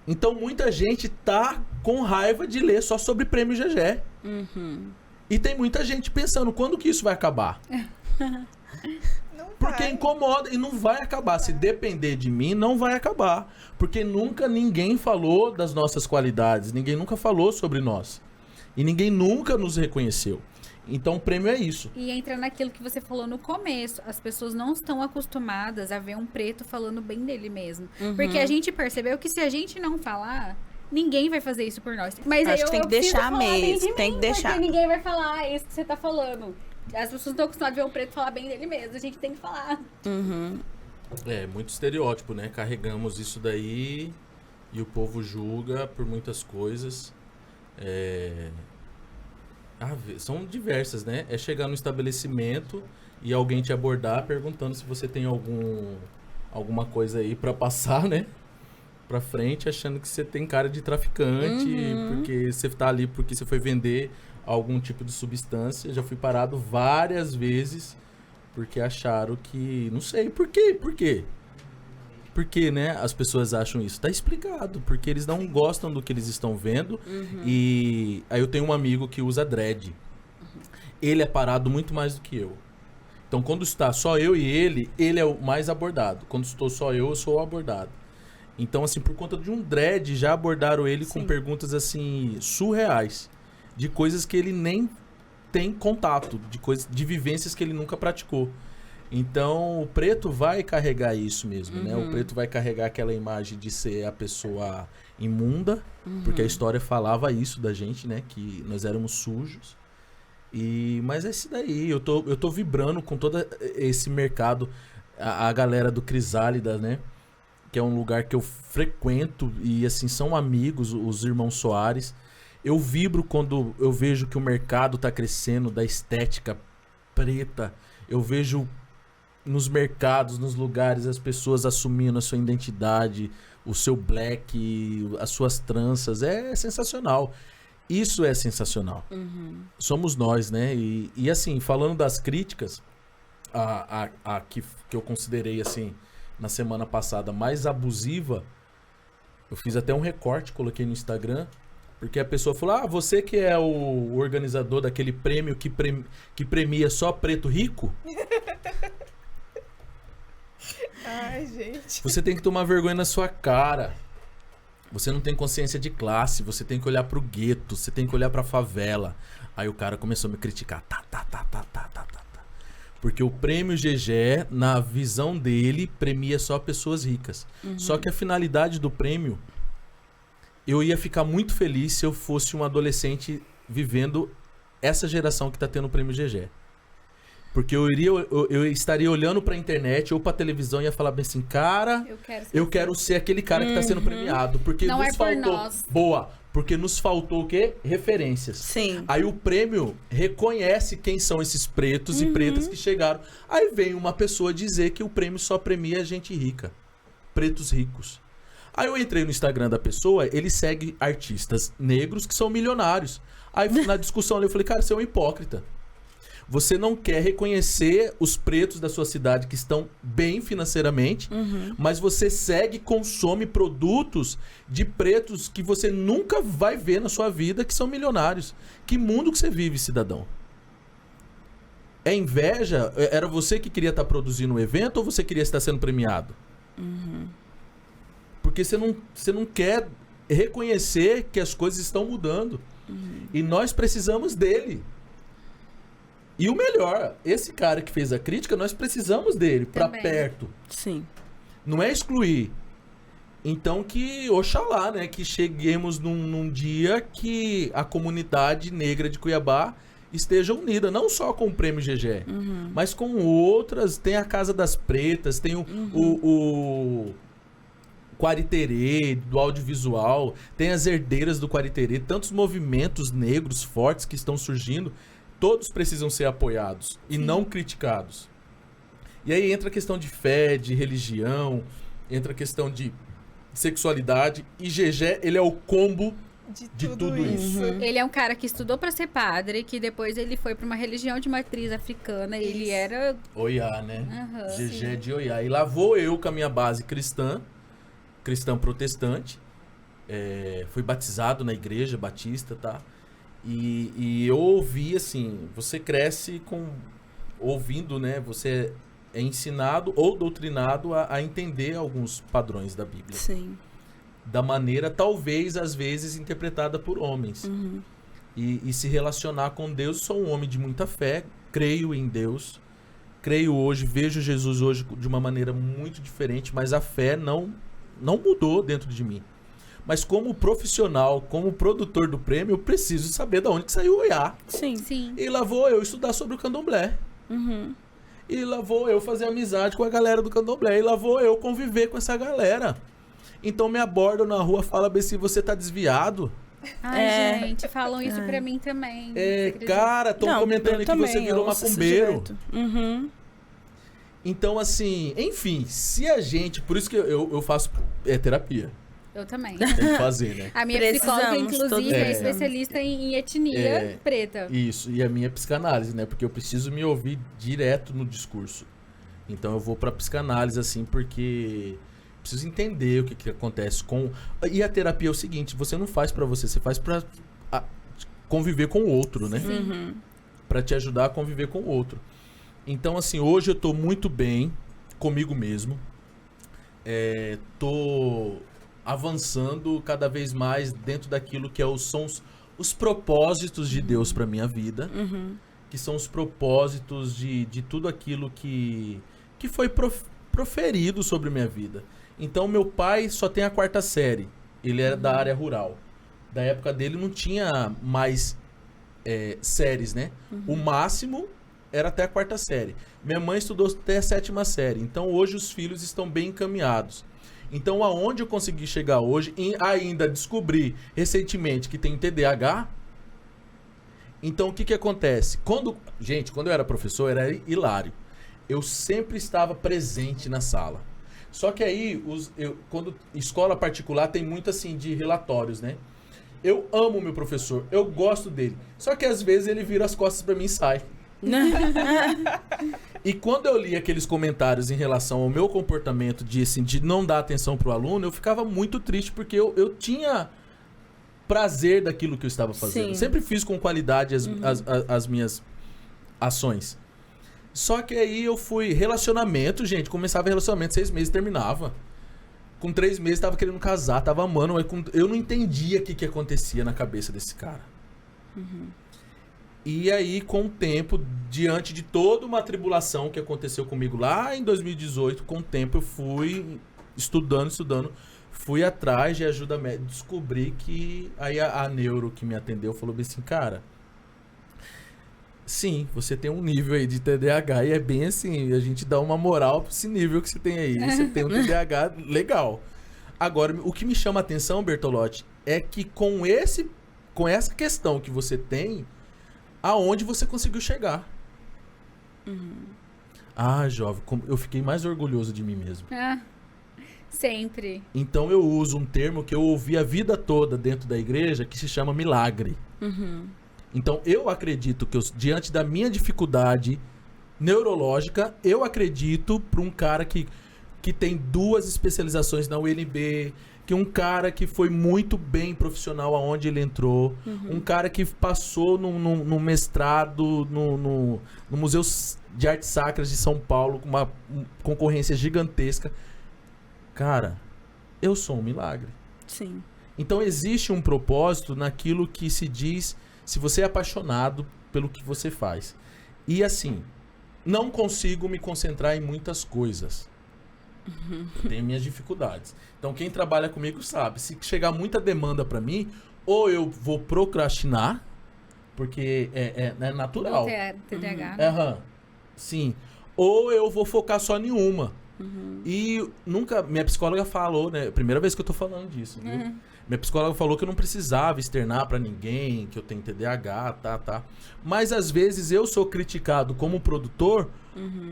S3: Então muita gente tá com raiva de ler só sobre prêmio GG. E tem muita gente pensando, quando que isso vai acabar?
S2: Não
S3: Porque
S2: vai.
S3: incomoda e não vai acabar. Se depender de mim, não vai acabar. Porque nunca ninguém falou das nossas qualidades. Ninguém nunca falou sobre nós. E ninguém nunca nos reconheceu. Então o prêmio é isso.
S1: E entra naquilo que você falou no começo. As pessoas não estão acostumadas a ver um preto falando bem dele mesmo. Porque a gente percebeu que se a gente não falar, ninguém vai fazer isso por nós. Mas aí
S4: Acho que tem que
S1: preciso
S4: deixar
S1: falar bem
S4: mesmo,
S1: de
S4: tem
S1: mim,
S4: que deixar.
S1: Porque ninguém vai falar isso que você tá falando. As pessoas não estão acostumadas a ver um preto falar bem dele mesmo. A gente tem que falar.
S3: É, muito estereótipo, né? Carregamos isso daí e o povo julga por muitas coisas. São diversas, né? É chegar no estabelecimento e alguém te abordar perguntando se você tem alguma coisa aí pra passar, né? Pra frente, achando que você tem cara de traficante, porque você tá ali porque você foi vender algum tipo de substância. Já fui parado várias vezes porque acharam que... Não sei, por quê? Por quê? Porque, né, as pessoas acham isso. Tá explicado, porque eles não gostam do que eles estão vendo. E aí eu tenho um amigo que usa dread. Ele é parado muito mais do que eu. Então, quando está só eu e ele é o mais abordado. Quando estou só eu sou o abordado. Então, assim, por conta de um dread, já abordaram ele com perguntas, assim, surreais. De coisas que ele nem tem contato, de vivências que ele nunca praticou. Então, o preto vai carregar isso mesmo, né? O preto vai carregar aquela imagem de ser a pessoa imunda, porque a história falava isso da gente, né? Que nós éramos sujos. Mas é isso daí, eu tô vibrando com todo esse mercado, a galera do Crisálida, né? Que é um lugar que eu frequento e, assim, são amigos, os irmãos Soares. Eu vibro quando eu vejo que o mercado tá crescendo da estética preta. Eu vejo nos mercados, nos lugares, as pessoas assumindo a sua identidade, o seu black, as suas tranças. É sensacional. Isso é sensacional. Somos nós, né? E assim, falando das críticas, a que eu considerei, assim, na semana passada, mais abusiva, eu fiz até um recorte, coloquei no Instagram, porque a pessoa falou, você que é o organizador daquele prêmio que premia só preto rico...
S2: Ai, gente.
S3: Você tem que tomar vergonha na sua cara. Você não tem consciência de classe, você tem que olhar pro gueto, você tem que olhar pra favela. Aí o cara começou a me criticar. Porque o prêmio GG, na visão dele, premia só pessoas ricas. Só que a finalidade do prêmio, eu ia ficar muito feliz se eu fosse um adolescente vivendo essa geração que tá tendo o prêmio GG. Porque eu estaria olhando pra internet ou pra televisão e ia falar bem assim, cara, eu quero ser aquele cara que tá sendo premiado. Porque
S1: Não
S3: nos
S1: é por
S3: faltou.
S1: nós.
S3: Boa. Porque nos faltou o quê? Referências.
S4: Sim.
S3: Aí o prêmio reconhece quem são esses pretos e pretas que chegaram. Aí vem uma pessoa dizer que o prêmio só premia gente rica. Pretos ricos. Aí eu entrei no Instagram da pessoa, ele segue artistas negros que são milionários. Aí na discussão ali eu falei, cara, você é um hipócrita. Você não quer reconhecer os pretos da sua cidade que estão bem financeiramente, mas você segue e consome produtos de pretos que você nunca vai ver na sua vida, que são milionários. Que mundo que você vive, cidadão? É inveja? Era você que queria estar produzindo um evento ou você queria estar sendo premiado? Porque você não quer reconhecer que as coisas estão mudando. E nós precisamos dele. E o melhor, esse cara que fez a crítica, nós precisamos dele pra perto.
S4: Sim.
S3: Não é excluir. Então que, oxalá, né, que cheguemos num dia que a comunidade negra de Cuiabá esteja unida, não só com o Prêmio GG, mas com outras. Tem a Casa das Pretas, tem o Quariterê, do audiovisual, tem as herdeiras do Quariterê, tantos movimentos negros fortes que estão surgindo. Todos precisam ser apoiados e não criticados. E aí entra a questão de fé, de religião, entra a questão de sexualidade. E Gegé, ele é o combo de tudo isso.
S1: Ele é um cara que estudou pra ser padre, que depois ele foi pra uma religião de matriz africana. E ele era...
S3: Oiá, né?
S1: Aham,
S3: Gegé
S1: sim.
S3: de Oiá. E lá vou eu com a minha base cristã protestante. Fui batizado na igreja batista, tá? E eu ouvi, assim, você cresce ouvindo, né? Você é ensinado ou doutrinado a entender alguns padrões da Bíblia.
S4: Sim.
S3: Da maneira, talvez, às vezes, interpretada por homens. E se relacionar com Deus. Sou um homem de muita fé, creio em Deus. Creio hoje, vejo Jesus hoje de uma maneira muito diferente, mas a fé não mudou dentro de mim. Mas como profissional, como produtor do prêmio, eu preciso saber de onde que saiu o Oiá.
S4: Sim.
S1: Sim.
S3: E lá vou eu estudar sobre o candomblé. E lá vou eu fazer amizade com a galera do candomblé. E lá vou eu conviver com essa galera. Então me abordam na rua, fala bem se você tá desviado.
S1: Ai, gente, falam isso pra mim também. Você acredita?
S3: Cara, estão
S4: Não,
S3: comentando
S4: eu
S3: que você
S4: também,
S3: virou
S4: eu ouço isso
S3: macumbeiro.
S4: direto.
S3: Então, assim, enfim, se a gente... Por isso que eu faço terapia.
S1: Eu também.
S3: Tem que fazer, né?
S1: A minha
S4: Precisamos,
S1: psicóloga,
S4: todos
S1: inclusive, é
S3: precisamos.
S1: especialista em etnia preta.
S3: Isso, e a minha psicanálise, né? Porque eu preciso me ouvir direto no discurso. Então eu vou pra psicanálise, assim, porque preciso entender o que acontece com... E a terapia é o seguinte, você não faz pra você faz pra conviver com o outro, né? Pra te ajudar a conviver com o outro. Então, assim, hoje eu tô muito bem comigo mesmo. Tô avançando cada vez mais dentro daquilo que são os propósitos de Deus pra minha vida. Que são os propósitos de tudo aquilo que foi proferido sobre minha vida. Então, meu pai só tem a 4ª série. Ele era da área rural. Da época dele não tinha mais séries, né? O máximo era até a 4ª série. Minha mãe estudou até a 7ª série. Então, hoje os filhos estão bem encaminhados. Então, aonde eu consegui chegar hoje, e ainda descobri recentemente que tem TDAH. Então, o que acontece? Quando eu era professor, era hilário. Eu sempre estava presente na sala. Só que aí, quando escola particular tem muito assim de relatórios, né? Eu amo o meu professor, eu gosto dele. Só que às vezes ele vira as costas pra mim e sai. E quando eu li aqueles comentários em relação ao meu comportamento de não dar atenção pro aluno, eu ficava muito triste, porque eu tinha prazer daquilo que eu estava fazendo.
S4: Sim.
S3: Eu sempre fiz com qualidade as minhas ações. Só que aí eu fui... Relacionamento, gente. Começava relacionamento, 6 meses, terminava. Com 3 meses, tava querendo casar, tava amando. Mas eu não entendia o que acontecia na cabeça desse cara. E aí, com o tempo, diante de toda uma tribulação que aconteceu comigo lá em 2018, com o tempo eu fui estudando, fui atrás de ajuda médica, descobri que... Aí a neuro que me atendeu falou bem assim, cara... Sim, você tem um nível aí de TDAH e é bem assim, a gente dá uma moral pra esse nível que você tem aí. Você tem um TDAH legal. Agora, o que me chama a atenção, Bertolotti, é que com essa questão que você tem, aonde você conseguiu chegar. Ah, jovem, eu fiquei mais orgulhoso de mim mesmo.
S1: Sempre.
S3: Então eu uso um termo que eu ouvi a vida toda dentro da igreja que se chama milagre. Então, eu acredito que, diante da minha dificuldade neurológica, eu acredito para um cara que tem 2 especializações na UNB, que um cara que foi muito bem profissional aonde ele entrou, um cara que passou no mestrado no Museu de Artes Sacras de São Paulo, com uma concorrência gigantesca. Cara, eu sou um milagre.
S4: Sim.
S3: Então, existe um propósito naquilo que se diz... Se você é apaixonado pelo que você faz. E assim, não consigo me concentrar em muitas coisas. Eu tenho minhas dificuldades. Então quem trabalha comigo sabe. Se chegar muita demanda pra mim, ou eu vou procrastinar, porque é natural.
S1: TDAH.
S3: Sim. Ou eu vou focar só em uma. E nunca... Minha psicóloga falou, né? Primeira vez que eu tô falando disso, viu? Minha psicóloga falou que eu não precisava externar pra ninguém, que eu tenho TDAH, tá. Mas às vezes eu sou criticado como produtor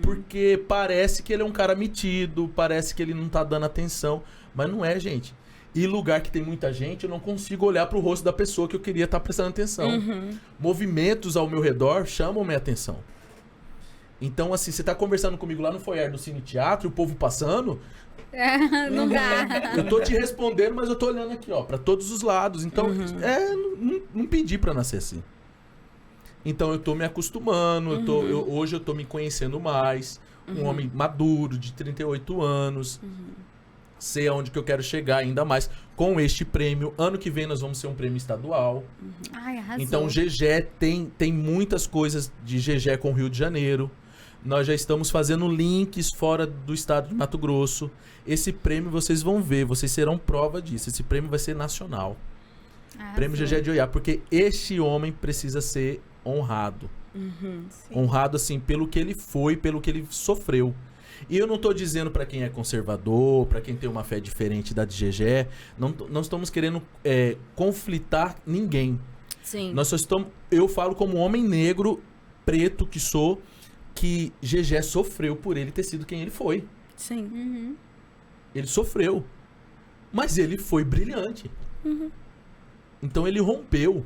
S3: porque parece que ele é um cara metido, parece que ele não tá dando atenção. Mas não é, gente. E lugar que tem muita gente, eu não consigo olhar pro rosto da pessoa que eu queria estar prestando atenção. Movimentos ao meu redor chamam minha atenção. Então, assim, você tá conversando comigo lá no foyer do Cine Teatro, o povo passando...
S1: Não dá.
S3: Eu tô te respondendo, mas eu tô olhando aqui, ó, pra todos os lados. Então, não pedi pra nascer assim. Então, eu tô me acostumando, hoje eu tô me conhecendo mais. Um homem maduro, de 38 anos. Sei aonde que eu quero chegar ainda mais. Com este prêmio, ano que vem nós vamos ser um prêmio estadual.
S1: Ai, arrasou.
S3: Então, GG tem muitas coisas de GG com o Rio de Janeiro. Nós já estamos fazendo links fora do estado de Mato Grosso. Esse prêmio vocês vão ver, vocês serão prova disso. Esse prêmio vai ser nacional.
S1: Arrasou.
S3: Prêmio GG de Oiá, porque este homem precisa ser honrado. Honrado, assim, pelo que ele foi, pelo que ele sofreu. E eu não tô dizendo pra quem é conservador, pra quem tem uma fé diferente da de GG. Não estamos querendo conflitar ninguém.
S4: Sim.
S3: Nós só estamos... Eu falo como homem negro, preto que sou... que GG sofreu por ele ter sido quem ele foi.
S4: Sim.
S3: Ele sofreu. Mas ele foi brilhante. Então ele rompeu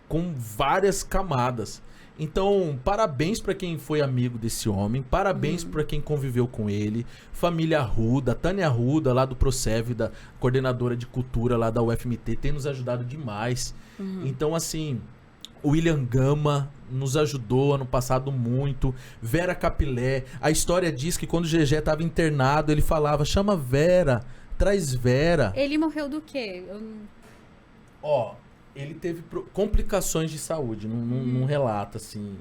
S3: com várias camadas. Então, parabéns para quem foi amigo desse homem. Parabéns para quem conviveu com ele. Família Arruda, Tânia Arruda, lá do Procev, da coordenadora de cultura lá da UFMT, tem nos ajudado demais. Então, assim... O William Gama nos ajudou ano passado muito. Vera Capilé. A história diz que quando o GG estava internado, ele falava, chama Vera, traz Vera.
S1: Ele morreu do quê?
S3: Ó, ele teve complicações de saúde, não relata, assim.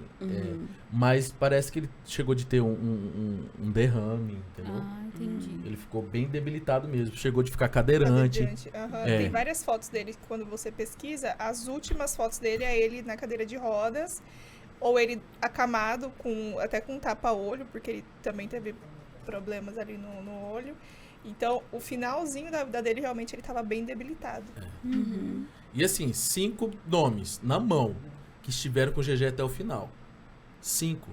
S3: Mas parece que ele chegou de ter um derrame, entendeu?
S1: Ah, entendi.
S3: Ele ficou bem debilitado mesmo, chegou de ficar cadeirante.
S2: Tem várias fotos dele, quando você pesquisa, as últimas fotos dele é ele na cadeira de rodas, ou ele acamado, até com tapa-olho, porque ele também teve problemas ali no olho. Então, o finalzinho da vida dele, realmente, ele estava bem debilitado.
S3: E assim, 5 nomes na mão que estiveram com o GG até o final. 5.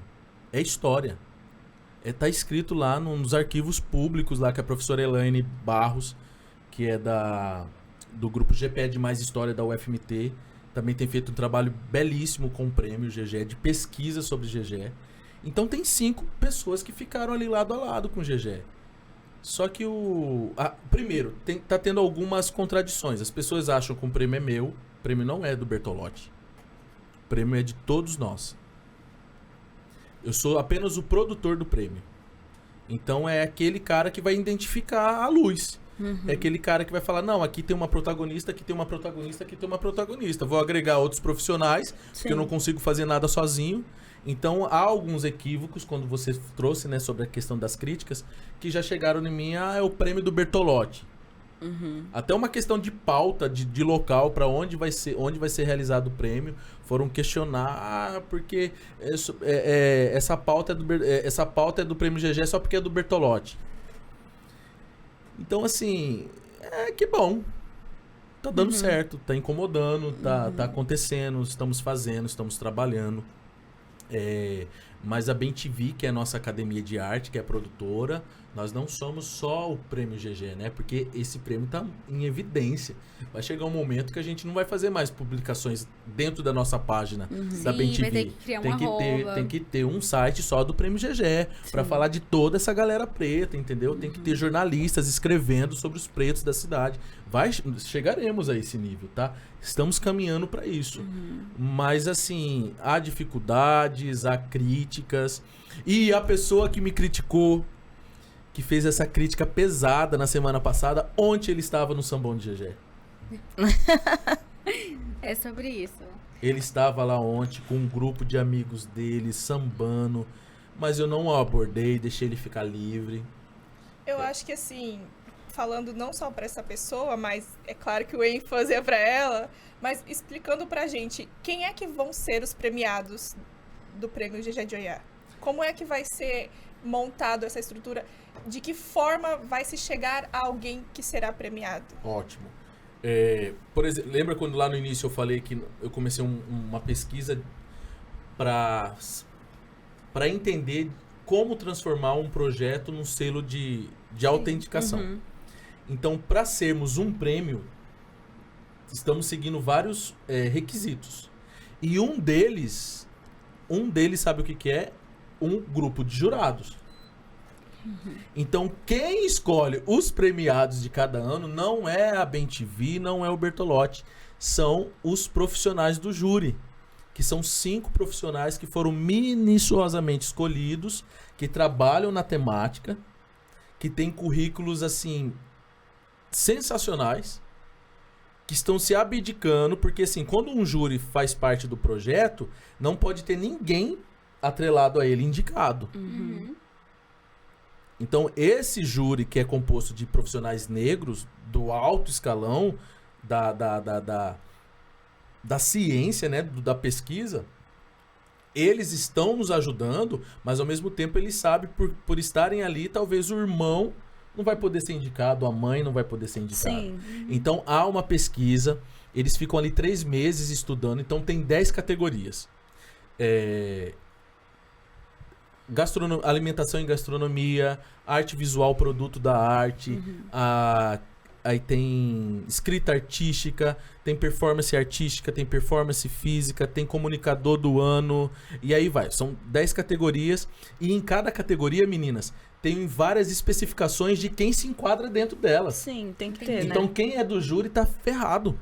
S3: É história. Tá escrito lá nos arquivos públicos, lá que a professora Elaine Barros, que é do grupo GPE de Mais História da UFMT, também tem feito um trabalho belíssimo com o prêmio GG, de pesquisa sobre GG. Então tem 5 pessoas que ficaram ali lado a lado com o GG. Só que primeiro, tá tendo algumas contradições. As pessoas acham que o prêmio é meu, o prêmio não é do Bertolotti. O prêmio é de todos nós. Eu sou apenas o produtor do prêmio. Então é aquele cara que vai identificar a luz. É aquele cara que vai falar, não, aqui tem uma protagonista, aqui tem uma protagonista, aqui tem uma protagonista. Vou agregar outros profissionais, porque eu não consigo fazer nada sozinho. Então há alguns equívocos, quando você trouxe, né, sobre a questão das críticas, que já chegaram em mim, é o prêmio do Bertolotti. Até uma questão de pauta, de local, para onde vai ser realizado o prêmio, foram questionar, porque essa pauta é do prêmio GG só porque é do Bertolotti. Então, assim, que bom. Tá dando certo, tá incomodando, tá acontecendo, estamos fazendo, estamos trabalhando. Mas a Bem TV, que é a nossa academia de arte, que é a produtora, nós não somos só o prêmio GG, né? Porque esse prêmio tá em evidência. Vai chegar um momento que a gente não vai fazer mais publicações dentro da nossa página da Bem TV.
S1: Vai ter que criar
S3: Tem que ter um site só do prêmio GG para falar de toda essa galera preta, entendeu? Tem que ter jornalistas escrevendo sobre os pretos da cidade. Chegaremos a esse nível, tá? Estamos caminhando para isso. Mas, assim, há dificuldades, há críticas. E a pessoa que me criticou, que fez essa crítica pesada na semana passada, ontem ele estava no Sambão de GG.
S1: É sobre isso.
S3: Ele estava lá ontem com um grupo de amigos dele, sambando. Mas eu não o abordei, deixei ele ficar livre.
S2: Eu acho que, assim, falando não só para essa pessoa, mas é claro que o ênfase é para ela, mas explicando pra gente quem é que vão ser os premiados do Prêmio GG de Oiá. Como é que vai ser montado essa estrutura? De que forma vai se chegar a alguém que será premiado?
S3: Ótimo. Por exemplo, lembra quando lá no início eu falei que eu comecei uma pesquisa para entender como transformar um projeto num selo de autenticação. Então, para sermos um prêmio, estamos seguindo vários requisitos. E um deles, sabe o que é? Um grupo de jurados. Então, quem escolhe os premiados de cada ano não é a BenTV, não é o Bertolotti. São os profissionais do júri, que são 5 profissionais que foram minuciosamente escolhidos, que trabalham na temática, que têm currículos, assim, sensacionais, que estão se abdicando, porque, assim, quando um júri faz parte do projeto, não pode ter ninguém atrelado a ele indicado. Então, esse júri, que é composto de profissionais negros do alto escalão da ciência, né, da pesquisa, eles estão nos ajudando, mas ao mesmo tempo eles sabem, por estarem ali, talvez o irmão não vai poder ser indicado, a mãe não vai poder ser indicada.
S4: Sim.
S3: Então, há uma pesquisa, eles ficam ali 3 meses estudando, então tem 10 categorias. Alimentação e gastronomia, arte visual, produto da arte, aí tem escrita artística, tem performance artística, tem performance física, tem comunicador do ano, e aí vai. São 10 categorias, e em cada categoria, meninas, tem várias especificações de quem se enquadra dentro delas.
S4: Sim, tem que ter,
S3: Então,
S4: né?
S3: quem é do júri tá ferrado.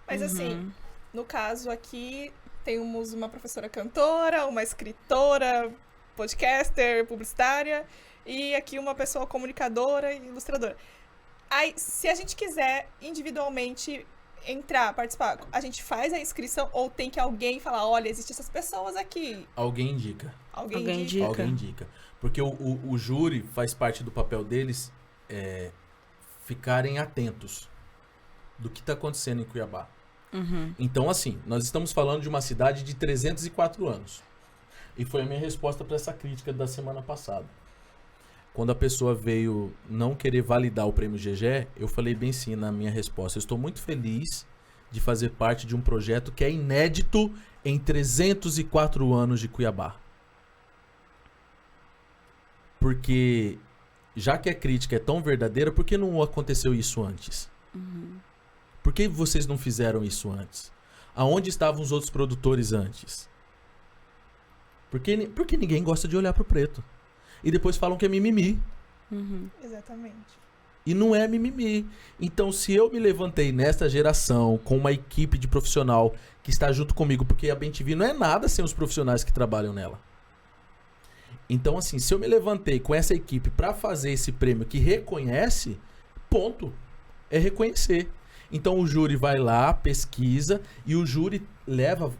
S2: Mas assim, no caso aqui, temos uma professora cantora, uma escritora, podcaster, publicitária, e aqui uma pessoa comunicadora e ilustradora. Aí, se a gente quiser individualmente entrar, participar, a gente faz a inscrição ou tem que alguém falar, olha, existem essas pessoas aqui?
S3: Alguém indica.
S2: Alguém
S4: Alguém
S2: indica?
S4: indica.
S3: Alguém indica. Porque o júri faz parte do papel deles ficarem atentos do que está acontecendo em Cuiabá. Então, assim, nós estamos falando de uma cidade de 304 anos. E foi a minha resposta para essa crítica da semana passada. Quando a pessoa veio não querer validar o prêmio GG, eu falei bem sim na minha resposta. Eu estou muito feliz de fazer parte de um projeto que é inédito em 304 anos de Cuiabá. Porque, já que a crítica é tão verdadeira, por que não aconteceu isso antes? Por que vocês não fizeram isso antes? Aonde estavam os outros produtores antes? Porque ninguém gosta de olhar pro preto. E depois falam que é mimimi.
S2: Exatamente.
S3: E não é mimimi. Então, se eu me levantei nesta geração com uma equipe de profissional que está junto comigo, porque a BenTV não é nada sem os profissionais que trabalham nela. Então, assim, se eu me levantei com essa equipe para fazer esse prêmio que reconhece, ponto. É reconhecer. Então, o júri vai lá, pesquisa, e o júri leva...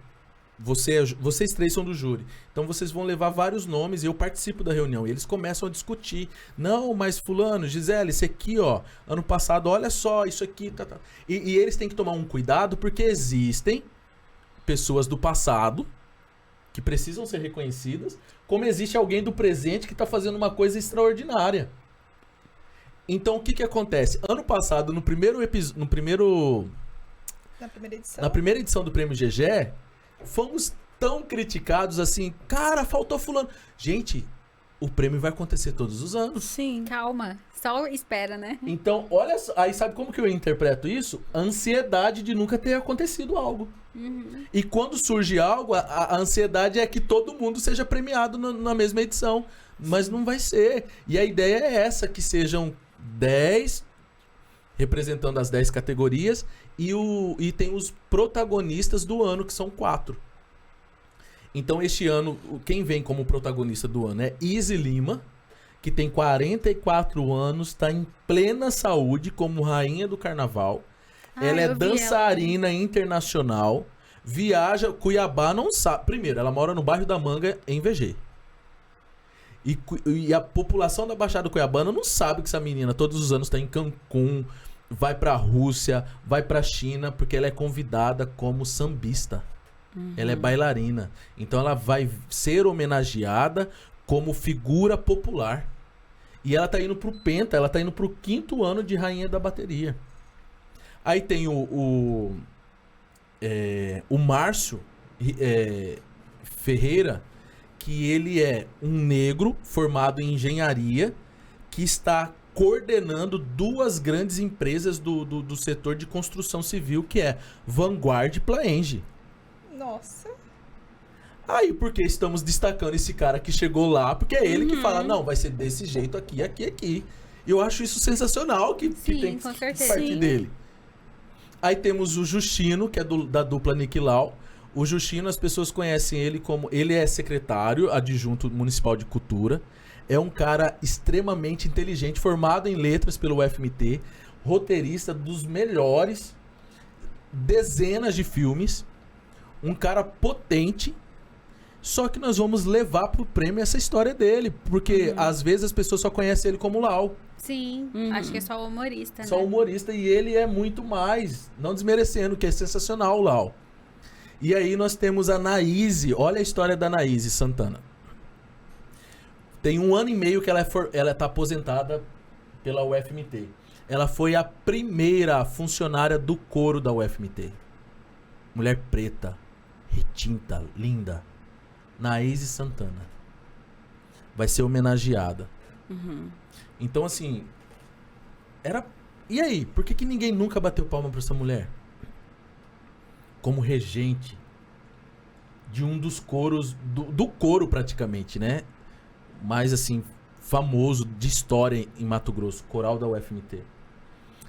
S3: Vocês 3 são do júri. Então vocês vão levar vários nomes e eu participo da reunião. E eles começam a discutir. Não, mas fulano, Gisele, esse aqui, ó, ano passado, olha só, isso aqui, tá. E eles têm que tomar um cuidado porque existem pessoas do passado que precisam ser reconhecidas, como existe alguém do presente que tá fazendo uma coisa extraordinária. Então o que acontece? Ano passado, na primeira edição do Prêmio GG, fomos tão criticados assim, cara, faltou fulano. Gente, o prêmio vai acontecer todos os anos.
S4: Sim.
S1: Calma, só espera, né?
S3: Então, olha só, aí sabe como que eu interpreto isso? A ansiedade de nunca ter acontecido algo. E quando surge algo, a ansiedade é que todo mundo seja premiado na mesma edição. Mas não vai ser. E a ideia é essa, que sejam 10 representando as 10 categorias e tem os protagonistas do ano, que são 4. Então, este ano, quem vem como protagonista do ano é Izzy Lima, que tem 44 anos, está em plena saúde como rainha do carnaval. Ela é dançarina internacional, viaja, Cuiabá não sabe. Primeiro, ela mora no bairro da Manga, em VG. E a população da Baixada Cuiabana não sabe que essa menina todos os anos está em Cancún, vai pra Rússia, vai pra China, porque ela é convidada como sambista. Ela é bailarina. Então ela vai ser homenageada como figura popular. E ela tá indo pro Penta, ela tá indo pro 5º ano de rainha da bateria. Aí tem o Márcio Ferreira, que ele é um negro formado em engenharia que está coordenando 2 grandes empresas do setor de construção civil, que é Vanguard e Plaenge.
S2: Nossa.
S3: Aí, porque estamos destacando esse cara que chegou lá, porque é ele que fala, não, vai ser desse jeito aqui, aqui, aqui. E eu acho isso sensacional que tem
S1: com
S3: que
S1: certeza.
S3: partir dele. Aí temos o Justino, que é da dupla Nick Lau. O Justino, as pessoas conhecem ele como... Ele é secretário adjunto municipal de cultura. É um cara extremamente inteligente, formado em letras pelo UFMT, roteirista dos melhores, dezenas de filmes, um cara potente, só que nós vamos levar pro prêmio essa história dele, porque às vezes as pessoas só conhecem ele como Lau.
S1: Sim, acho que é só humorista,
S3: Só
S1: né?
S3: humorista, e ele é muito mais, não desmerecendo, que é sensacional o Lau. E aí nós temos a Anaíse, olha a história da Anaíse Santana. Tem 1 ano e meio que ela tá aposentada pela UFMT. Ela foi a primeira funcionária do coro da UFMT. Mulher preta, retinta, linda. Anaíse Santana. Vai ser homenageada. Então, assim... E aí? Por que ninguém nunca bateu palma pra essa mulher? Como regente de um dos coros... Do coro, praticamente, né? Mais assim, famoso de história em Mato Grosso, coral da UFMT.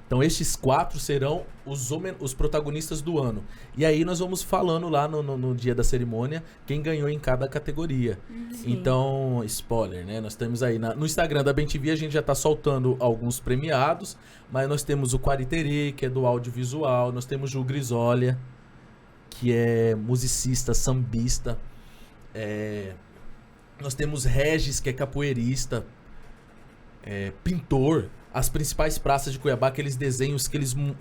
S3: Então estes 4 serão os protagonistas do ano. E aí nós vamos falando lá no dia da cerimônia quem ganhou em cada categoria. Então, spoiler, né? Nós temos aí no Instagram da BemTV, a gente já tá soltando alguns premiados, mas nós temos o Quariterê, que é do audiovisual, nós temos o Grisolha, que é musicista, sambista, nós temos Regis, que é capoeirista, pintor. As principais praças de Cuiabá, aqueles desenhos,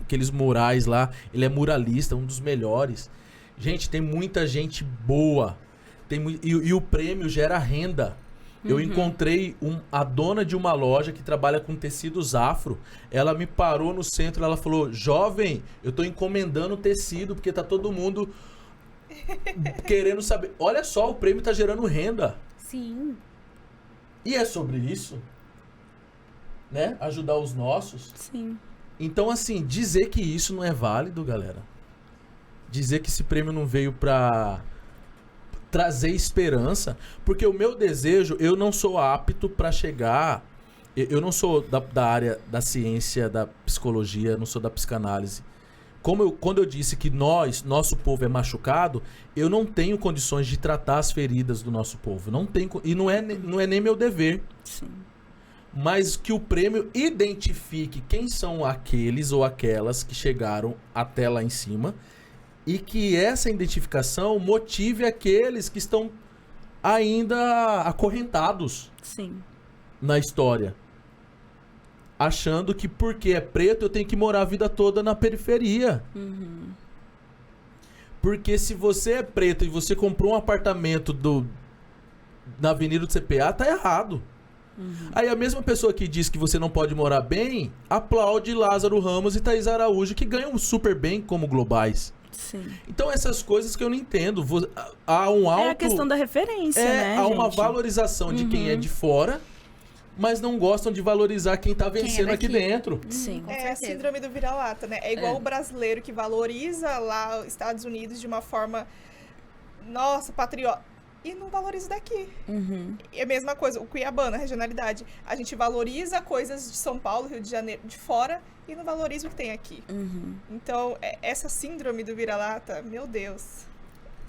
S3: aqueles murais lá. Ele é muralista, um dos melhores. Gente, tem muita gente boa. E o prêmio gera renda. Eu encontrei a dona de uma loja que trabalha com tecidos afro. Ela me parou no centro, ela falou, jovem, eu tô encomendando tecido, porque tá todo mundo querendo saber. Olha só, o prêmio tá gerando renda.
S1: Sim.
S3: E é sobre isso, né? Ajudar os nossos.
S4: Sim.
S3: Então, assim, dizer que isso não é válido, galera. Dizer que esse prêmio não veio pra trazer esperança. Porque o meu desejo, eu não sou apto pra chegar... Eu não sou da área da ciência, da psicologia, não sou da psicanálise. Quando eu disse que nosso povo é machucado, eu não tenho condições de tratar as feridas do nosso povo. Não tenho, e não é nem meu dever.
S4: Sim.
S3: Mas que o prêmio identifique quem são aqueles ou aquelas que chegaram até lá em cima e que essa identificação motive aqueles que estão ainda acorrentados na história. Achando que porque é preto eu tenho que morar a vida toda na periferia. Porque se você é preto e você comprou um apartamento na Avenida do CPA, tá errado. Aí a mesma pessoa que diz que você não pode morar bem, aplaude Lázaro Ramos e Thaís Araújo, que ganham super bem como globais.
S4: Sim.
S3: Então essas coisas que eu não entendo. Há um alto...
S4: É a questão da referência, né,
S3: há uma
S4: gente?
S3: valorização de quem é de fora, mas não gostam de valorizar quem tá vencendo aqui dentro.
S4: Sim.
S1: Com
S2: É a
S1: certeza.
S2: síndrome do vira-lata, né? É igual o brasileiro que valoriza lá os Estados Unidos de uma forma, nossa, patriota, e não valoriza daqui. É a mesma coisa, o cuiabano, a regionalidade. A gente valoriza coisas de São Paulo, Rio de Janeiro, de fora, e não valoriza o que tem aqui. Então, essa síndrome do vira-lata, meu Deus,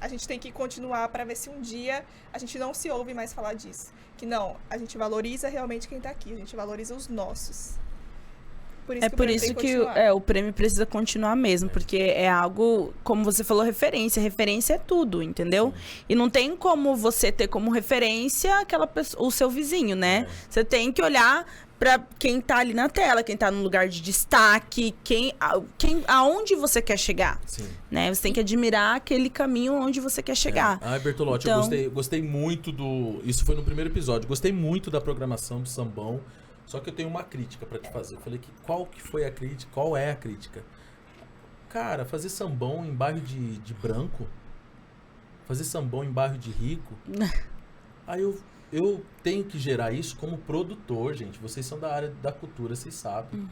S2: a gente tem que continuar para ver se um dia a gente não se ouve mais falar disso. Que não, a gente valoriza realmente quem tá aqui, a gente valoriza os nossos.
S4: Por isso que o prêmio precisa continuar mesmo, porque é algo, como você falou, referência. Referência é tudo, entendeu? E não tem como você ter como referência aquela pessoa, o seu vizinho, né? Você tem que olhar para quem tá ali na tela, quem tá no lugar de destaque, aonde você quer chegar.
S3: Sim.
S4: Né? Você tem que admirar aquele caminho onde você quer chegar.
S3: Bertolotti,
S4: Então...
S3: eu gostei muito Isso foi no primeiro episódio. Gostei muito da programação do Sambão. Só que eu tenho uma crítica pra te fazer. Eu falei qual que foi a crítica? Qual é a crítica? Cara, fazer sambão em bairro de branco, fazer sambão em bairro de rico, aí eu tenho que gerar isso como produtor, gente. Vocês são da área da cultura, vocês sabem.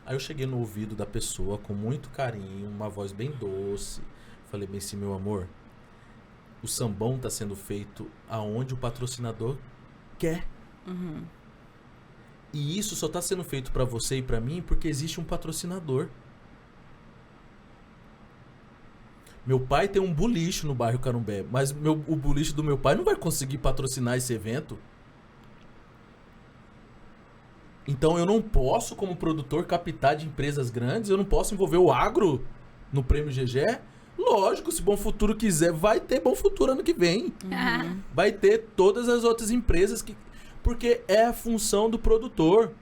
S3: Aí eu cheguei no ouvido da pessoa com muito carinho, uma voz bem doce. Falei bem assim, meu amor, o sambão tá sendo feito aonde o patrocinador quer. E isso só tá sendo feito pra você e pra mim porque existe um patrocinador. Meu pai tem um boliche no bairro Carumbé, mas o boliche do meu pai não vai conseguir patrocinar esse evento. Então eu não posso, como produtor, captar de empresas grandes, eu não posso envolver o agro no Prêmio GG. Lógico, se Bom Futuro quiser, vai ter Bom Futuro ano que vem. Vai ter todas as outras empresas que... Porque é a função do produtor.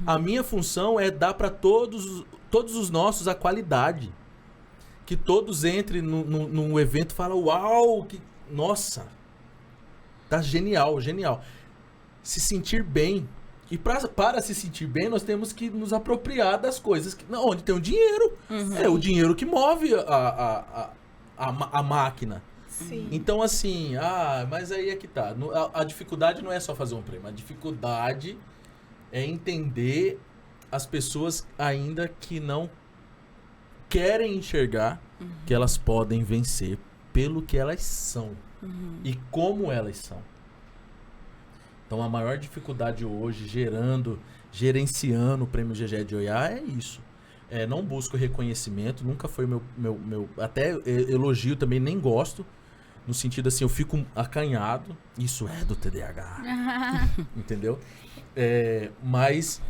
S3: A minha função é dar para todos os nossos a qualidade. Que todos entrem no evento e falem, uau, nossa, tá genial, genial. Se sentir bem. E para se sentir bem, nós temos que nos apropriar das coisas onde tem o dinheiro. É o dinheiro que move a máquina.
S2: Sim.
S3: Então, assim, mas aí é que tá. A dificuldade não é só fazer um prêmio. A dificuldade é entender as pessoas ainda que não querem enxergar que elas podem vencer pelo que elas são e como elas são. Então a maior dificuldade hoje, gerenciando o Prêmio GG de Oiá é isso. Não busco reconhecimento, nunca foi meu até elogio também nem gosto, no sentido assim, eu fico acanhado, isso é do TDAH, entendeu? Mas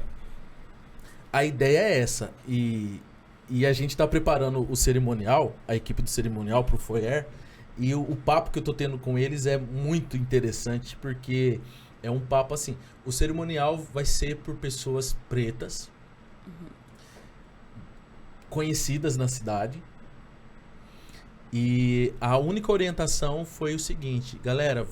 S3: a ideia é essa, e a gente tá preparando o cerimonial, a equipe do cerimonial pro Foyer, e o papo que eu tô tendo com eles é muito interessante, porque é um papo assim, o cerimonial vai ser por pessoas pretas, conhecidas na cidade, e a única orientação foi o seguinte, galera,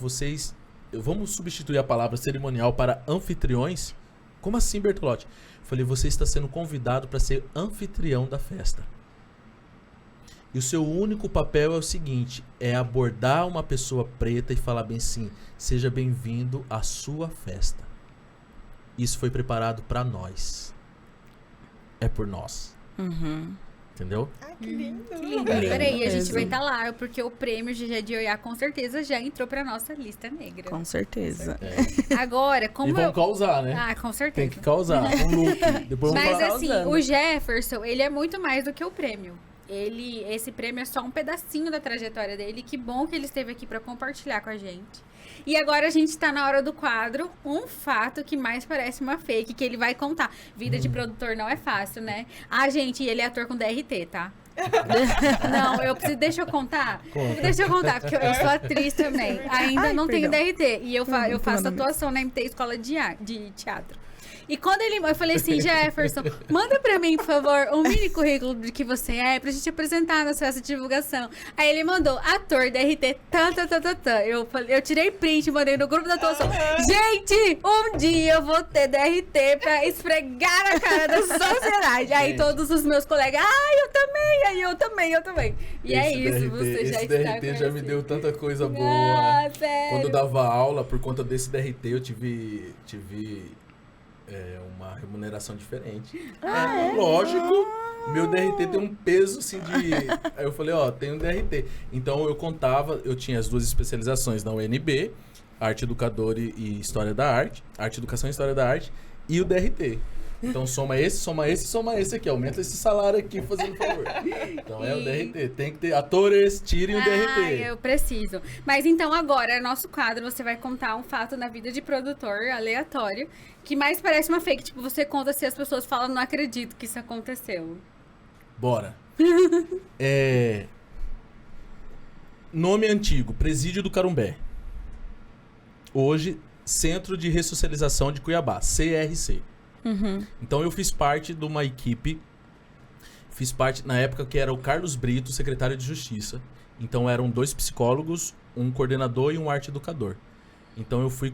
S3: vamos substituir a palavra cerimonial para anfitriões? Como assim, Bertolotti? Falei, você está sendo convidado para ser anfitrião da festa. E o seu único papel é o seguinte, é abordar uma pessoa preta e falar bem assim, seja bem-vindo à sua festa. Isso foi preparado para nós. É por nós. Entendeu?
S2: Ai, que lindo.
S1: Que lindo. Peraí, a gente vai estar lá, porque o prêmio GG de Oiá com certeza já entrou pra nossa lista negra.
S4: Com certeza.
S1: Agora, como
S3: E vão causar, né?
S1: com certeza.
S3: Tem que causar um look. Depois vamos
S1: Mas
S3: falar.
S1: assim, o Jefferson, ele é muito mais do que o prêmio. Esse prêmio é só um pedacinho da trajetória dele. Que bom que ele esteve aqui pra compartilhar com a gente. E agora a gente tá na hora do quadro, um fato que mais parece uma fake, que ele vai contar. Vida de produtor não é fácil, né? Gente, ele é ator com DRT, tá? Não, deixa eu contar?
S3: Conta.
S1: Deixa eu contar, porque eu sou atriz também. Ainda não tenho DRT. E eu faço atuação na MT Escola de Teatro. E quando eu falei assim, Jefferson, manda pra mim, por favor, um mini currículo de que você é, pra gente apresentar na festa de divulgação. Aí ele mandou, ator, DRT, Eu tirei print, mandei no grupo da atuação. Gente, um dia eu vou ter DRT pra esfregar a cara da sociedade. Aí todos os meus colegas, eu também, aí eu também. E é isso, você já está
S3: DRT já me
S1: conhecido.
S3: deu tanta coisa boa.
S1: Sério.
S3: Quando eu dava aula, por conta desse DRT, eu tive uma remuneração diferente. Lógico, meu DRT tem um peso assim de... Aí eu falei, tem um DRT. Então eu tinha as duas especializações na UNB, Arte Educador e História da Arte, Arte Educação e História da Arte, e o DRT. Então soma esse aqui, aumenta esse salário aqui, fazendo favor. Então é o DRT, tem que ter atores, tirem o DRT.
S1: Eu preciso. Mas então agora, nosso quadro, você vai contar um fato na vida de produtor aleatório, que mais parece uma fake, tipo, você conta se as pessoas falam, não acredito que isso aconteceu.
S3: Bora. Nome antigo, Presídio do Carumbé. Hoje, Centro de Ressocialização de Cuiabá, CRC. Então eu fiz parte de uma equipe, na época que era o Carlos Brito, secretário de Justiça. Então eram 2 psicólogos, um coordenador e um arte educador. Então eu fui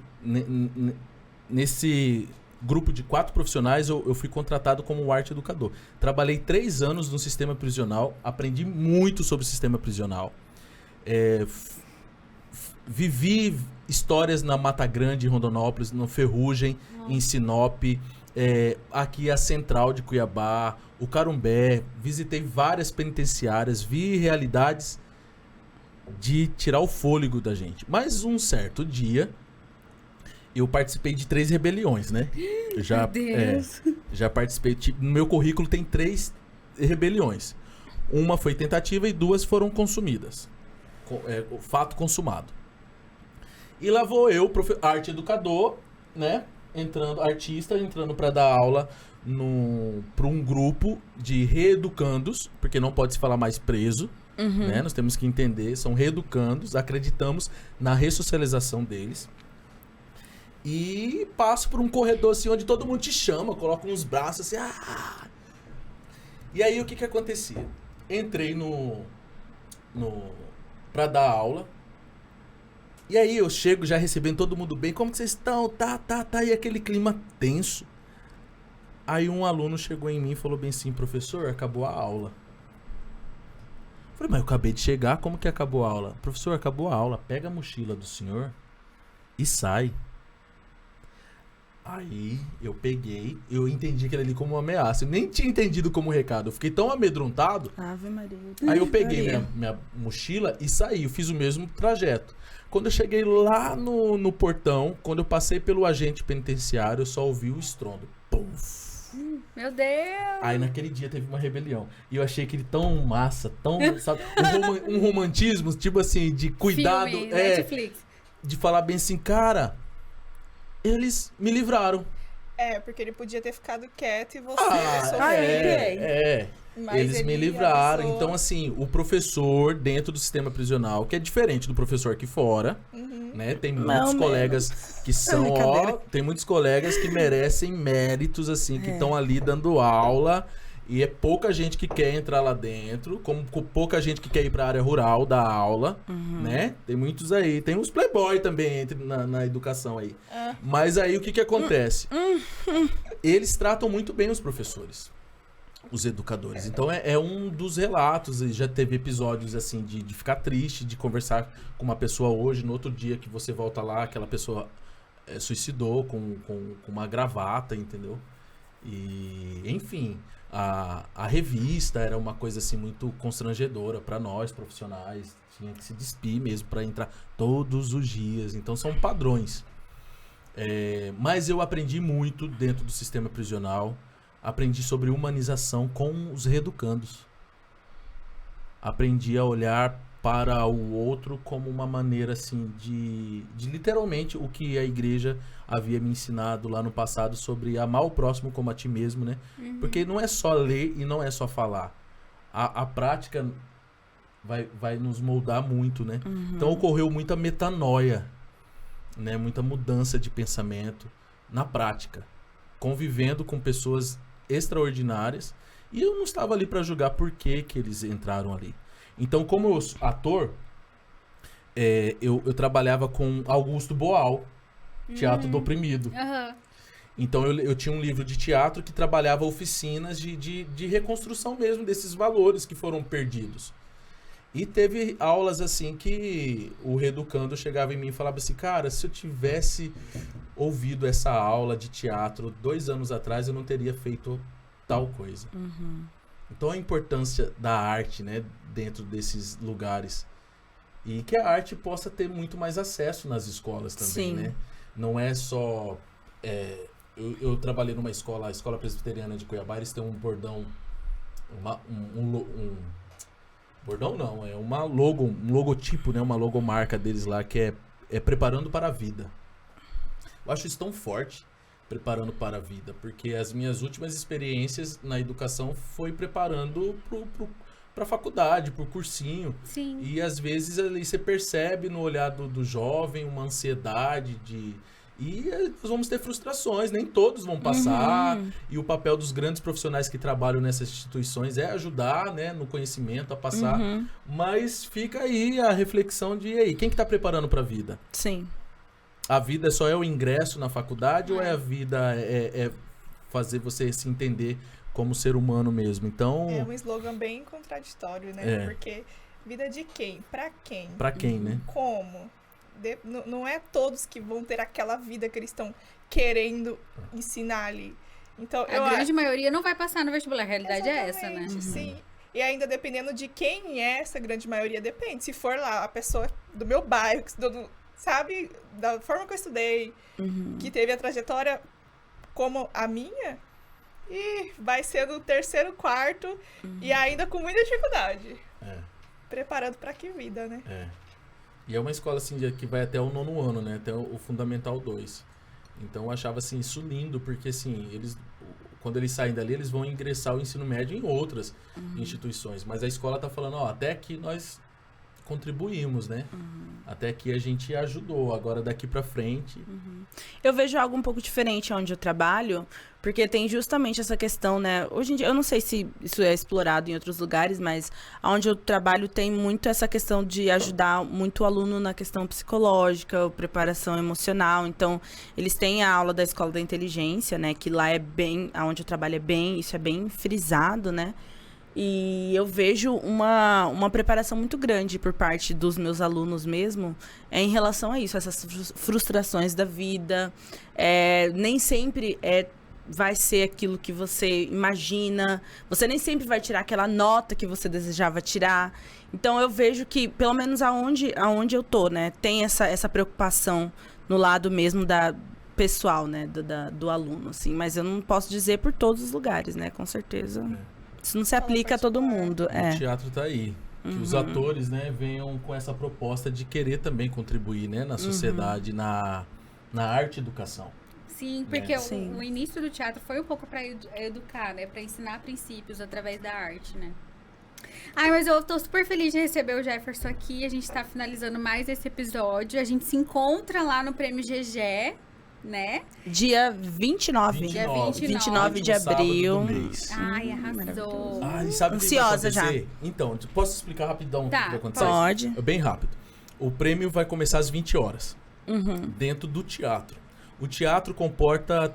S3: grupo de 4 profissionais, eu fui contratado como arte educador. Trabalhei 3 anos no sistema prisional, aprendi muito sobre o sistema prisional. Vivi histórias na Mata Grande, em Rondonópolis, no Ferrugem, em Sinop, aqui a Central de Cuiabá, o Carumbé, visitei várias penitenciárias, vi realidades de tirar o fôlego da gente. Mas um certo dia, eu participei de 3 rebeliões, né?
S1: Meu Deus.
S3: Já participei, no meu currículo tem 3 rebeliões. Uma foi tentativa e 2 foram consumidas. O fato consumado. E lá vou eu, arte educador, né? Artista, entrando para dar aula para um grupo de reeducandos, porque não pode se falar mais preso, né? Nós temos que entender, são reeducandos, acreditamos na ressocialização deles. E passo por um corredor assim, onde todo mundo te chama, coloca uns braços assim, E aí o que acontecia? Entrei para dar aula. E aí eu chego já recebendo todo mundo bem. Como que vocês estão? Tá. E aquele clima tenso. Aí um aluno chegou em mim e falou bem assim, professor, acabou a aula. Eu falei, mas eu acabei de chegar, como que acabou a aula? Professor, acabou a aula, pega a mochila do senhor e sai. Aí eu peguei, eu entendi aquilo ali como uma ameaça. Eu nem tinha entendido como recado. Eu fiquei tão amedrontado.
S4: Ave Maria.
S3: Aí eu peguei minha mochila e saí. Eu fiz o mesmo trajeto. Quando eu cheguei lá no portão, quando eu passei pelo agente penitenciário, eu só ouvi o estrondo. Puf.
S1: Meu Deus!
S3: Aí naquele dia teve uma rebelião. E eu achei aquele tão massa, tão, sabe, um romantismo, tipo assim, de cuidado.
S1: Filme, Netflix.
S3: De falar bem assim, cara, eles me livraram.
S2: Porque ele podia ter ficado quieto e você Mas
S3: eles me livraram.
S2: avisou.
S3: Então, assim, o professor dentro do sistema prisional, que é diferente do professor aqui fora, né? Tem muitos colegas que são, tem muitos colegas que merecem méritos, assim, que estão ali dando aula. E é pouca gente que quer entrar lá dentro, como pouca gente que quer ir pra área rural dar aula, né? Tem muitos aí. Tem uns playboy também na educação aí. Mas aí o que acontece? Eles tratam muito bem os professores, os educadores. Então é um dos relatos. E já teve episódios assim de ficar triste, de conversar com uma pessoa hoje, no outro dia que você volta lá, aquela pessoa suicidou com uma gravata, entendeu? E, enfim, a revista era uma coisa assim muito constrangedora para nós profissionais. Tinha que se despir mesmo para entrar todos os dias. Então são padrões. Mas eu aprendi muito dentro do sistema prisional. Aprendi sobre humanização com os reeducandos. Aprendi a olhar para o outro como uma maneira assim de literalmente o que a igreja havia me ensinado lá no passado sobre amar o próximo como a ti mesmo, né? Porque não é só ler e não é só falar. A prática vai nos moldar muito, né? Então ocorreu muita metanoia, né? Muita mudança de pensamento na prática, convivendo com pessoas extraordinárias, e eu não estava ali para julgar por que eles entraram ali. Então, como eu sou ator, eu trabalhava com Augusto Boal, Teatro do Oprimido. Então eu tinha um livro de teatro que trabalhava oficinas de reconstrução mesmo desses valores que foram perdidos. E teve aulas assim que o reeducando chegava em mim e falava assim, cara, se eu tivesse ouvido essa aula de teatro 2 anos atrás, eu não teria feito tal coisa. Então a importância da arte, né, dentro desses lugares. E que a arte possa ter muito mais acesso nas escolas também, né? Não é só... Eu trabalhei numa escola, a Escola Presbiteriana de Cuiabá, eles têm um bordão... Bordão não, é uma um logotipo, né? Uma logomarca deles lá, que é Preparando para a Vida. Eu acho isso tão forte, preparando para a vida, porque as minhas últimas experiências na educação foi preparando para a faculdade, para o cursinho.
S1: Sim.
S3: E às vezes ali você percebe no olhar do jovem uma ansiedade e nós vamos ter frustrações, nem todos vão passar. E o papel dos grandes profissionais que trabalham nessas instituições é ajudar, né, no conhecimento a passar. Mas fica aí a reflexão de, e aí, quem que tá preparando para a vida?
S4: Sim.
S3: a vida só é o ingresso na faculdade ou a vida é fazer você se entender como ser humano mesmo? Então...
S2: É um slogan bem contraditório, né? Porque vida de quem? Pra quem?
S3: Pra quem, né?
S2: Como? Não é todos que vão ter aquela vida que eles estão querendo ensinar ali. Então,
S1: A grande maioria não vai passar no vestibular, a realidade é essa, né?
S2: Exatamente, sim. E ainda dependendo de quem é essa grande maioria, depende. Se for lá a pessoa do meu bairro, que estudou, sabe, da forma que eu estudei, que teve a trajetória como a minha, e vai ser no terceiro, quarto, e ainda com muita dificuldade. Preparando pra que vida, né?
S3: E é uma escola, assim, que vai até o 9º ano, né? Até o Fundamental 2. Então, eu achava, assim, isso lindo, porque, assim, quando eles saem dali, eles vão ingressar o ensino médio em outras instituições. Mas a escola tá falando, até aqui nós contribuímos, né? Até aqui a gente ajudou, agora daqui pra frente...
S4: Eu vejo algo um pouco diferente onde eu trabalho, porque tem justamente essa questão, né? Hoje em dia, eu não sei se isso é explorado em outros lugares, mas onde eu trabalho tem muito essa questão de ajudar muito o aluno na questão psicológica, preparação emocional. Então, eles têm a aula da Escola da Inteligência, né? Que lá é bem, onde eu trabalho isso é bem frisado, né? E eu vejo uma preparação muito grande por parte dos meus alunos mesmo em relação a isso, essas frustrações da vida. Nem sempre vai ser aquilo que você imagina. Você nem sempre vai tirar aquela nota que você desejava tirar. Então, eu vejo que, pelo menos aonde eu tô, né, tem essa preocupação no lado mesmo pessoal, né, do aluno, assim. Mas eu não posso dizer por todos os lugares, né, com certeza... Isso não se aplica a todo mundo.
S3: O teatro tá aí. Que os atores, né, venham com essa proposta de querer também contribuir, né, na sociedade, na arte e educação.
S1: Sim, porque o início do teatro foi um pouco para educar, né, para ensinar princípios através da arte, né. Mas eu tô super feliz de receber o Jefferson aqui. A gente tá finalizando mais esse episódio. A gente se encontra lá no Prêmio GG, né?
S4: Dia 29 de abril.
S1: Ai, arrasou.
S3: E sabe o que vai
S4: Ansiosa
S3: acontecer?
S4: já.
S3: Então, posso explicar rapidão o que vai acontecer?
S4: Pode.
S3: Bem rápido. O prêmio vai começar às 20 horas. Dentro do teatro. O teatro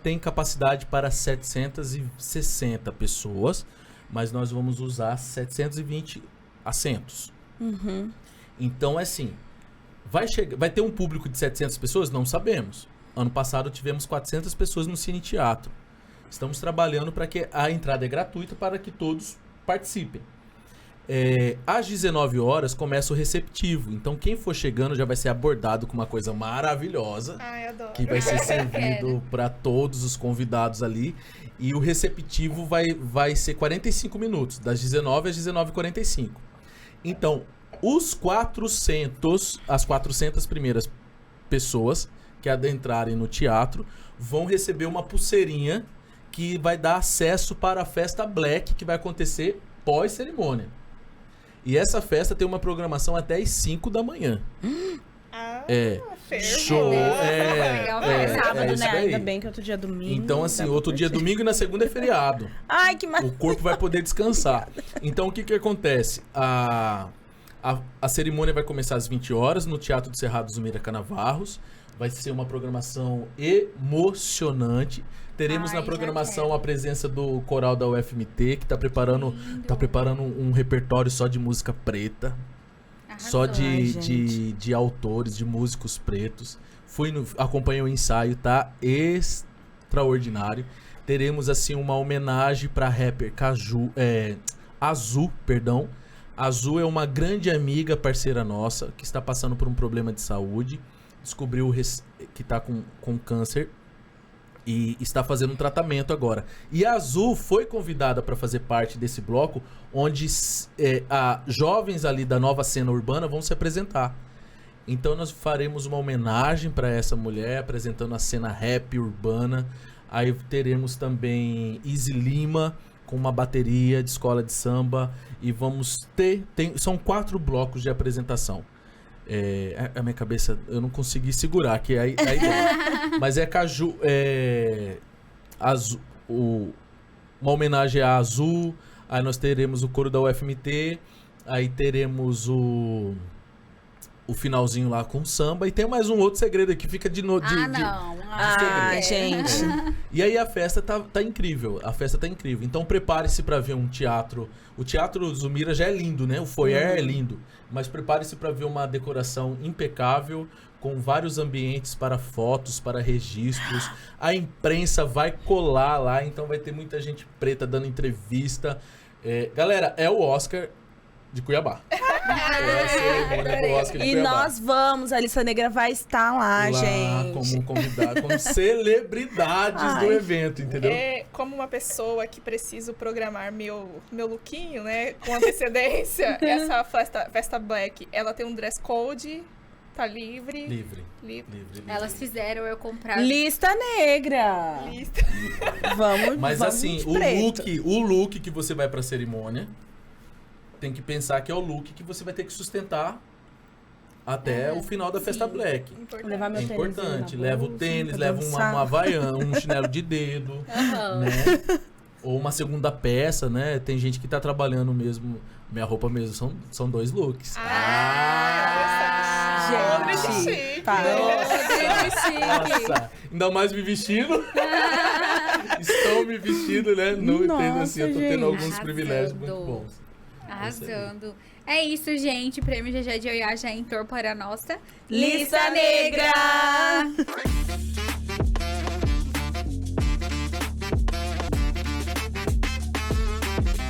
S3: tem capacidade para 760 pessoas, mas nós vamos usar 720 assentos. Então, é assim, vai ter um público de 700 pessoas? Não sabemos. Ano passado tivemos 400 pessoas no Cine Teatro. Estamos trabalhando para que a entrada é gratuita para que todos participem. Às 19 horas começa o receptivo. Então quem for chegando já vai ser abordado com uma coisa maravilhosa.
S2: Ai, adoro.
S3: Que vai ser servido para todos os convidados ali. E o receptivo vai ser 45 minutos, das 19 às 19h45. Então, as 400 primeiras pessoas que adentrarem no teatro vão receber uma pulseirinha que vai dar acesso para a festa Black, que vai acontecer pós-cerimônia. E essa festa tem uma programação até às 5 da manhã. Show!
S4: Sábado,
S3: isso
S4: né?
S3: daí.
S4: Ainda bem que outro dia é domingo.
S3: Então, assim, outro dia é domingo e na segunda é feriado.
S4: Ai, que maravilha.
S3: O corpo vai poder descansar. Então, o que acontece? A cerimônia vai começar às 20 horas no Teatro do Cerrado Zumira Canavarros. Vai ser uma programação emocionante. Teremos na programação a presença do coral da UFMT, que está preparando um repertório só de música preta.
S1: Arrasou.
S3: Só de autores, de músicos pretos. Acompanhei o ensaio, tá extraordinário. Teremos, assim, uma homenagem para rapper Azul, perdão. Azul é uma grande amiga, parceira nossa, que está passando por um problema de saúde. Descobriu que está com câncer e está fazendo um tratamento agora. E a Azul foi convidada para fazer parte desse bloco, onde jovens ali da nova cena urbana vão se apresentar. Então nós faremos uma homenagem para essa mulher, apresentando a cena rap urbana. Aí teremos também Izzy Lima, com uma bateria de escola de samba. E vamos são 4 blocos de apresentação. A minha cabeça, eu não consegui segurar aqui a ideia. Mas uma homenagem a Azul. Aí nós teremos o coro da UFMT. Aí teremos o o finalzinho lá com samba. E tem mais um outro segredo aqui, fica de novo.
S1: Não.
S4: Ah, gente.
S3: E aí a festa tá incrível. A festa tá incrível. Então prepare-se pra ver um teatro. O Teatro Zumira já é lindo, né? O foyer é lindo. Mas prepare-se pra ver uma decoração impecável, com vários ambientes para fotos, para registros. A imprensa vai colar lá, então vai ter muita gente preta dando entrevista. Galera, é o Oscar de Cuiabá. É a cerimônia do Oscar de
S4: E
S3: Cuiabá.
S4: nós vamos, a Lista Negra vai estar lá, gente.
S3: Como convidado, como celebridades do evento, entendeu?
S2: Como uma pessoa que preciso programar meu lookinho, né, com antecedência, essa festa black, ela tem um dress code, tá livre.
S3: Livre.
S1: Elas fizeram eu comprar.
S4: Lista Negra.
S2: Lista.
S3: Mas
S4: vamos
S3: assim,
S4: de
S3: o
S4: preto.
S3: look que você vai pra cerimônia, tem que pensar que é o look que você vai ter que sustentar até o final da festa black.
S4: Levar meu
S3: É
S4: tênis
S3: importante.
S4: na
S3: Leva o
S4: bolsa,
S3: tênis,
S4: pra
S3: leva
S4: dançar.
S3: uma havaiana, um chinelo de dedo,
S1: Aham.
S3: né? Ou uma segunda peça, né? Tem gente que tá trabalhando mesmo. Minha roupa mesmo são 2 looks.
S4: Gente, tá.
S3: Nossa, ainda mais me vestindo. Estou me vestindo, né? Não entendo assim, eu tô tendo
S4: gente.
S3: alguns privilégios muito
S1: Arrasando.
S3: bons.
S1: Arrasando. É isso, gente. Prêmio GG de Oiá já entrou para a nossa
S4: Lista Negra!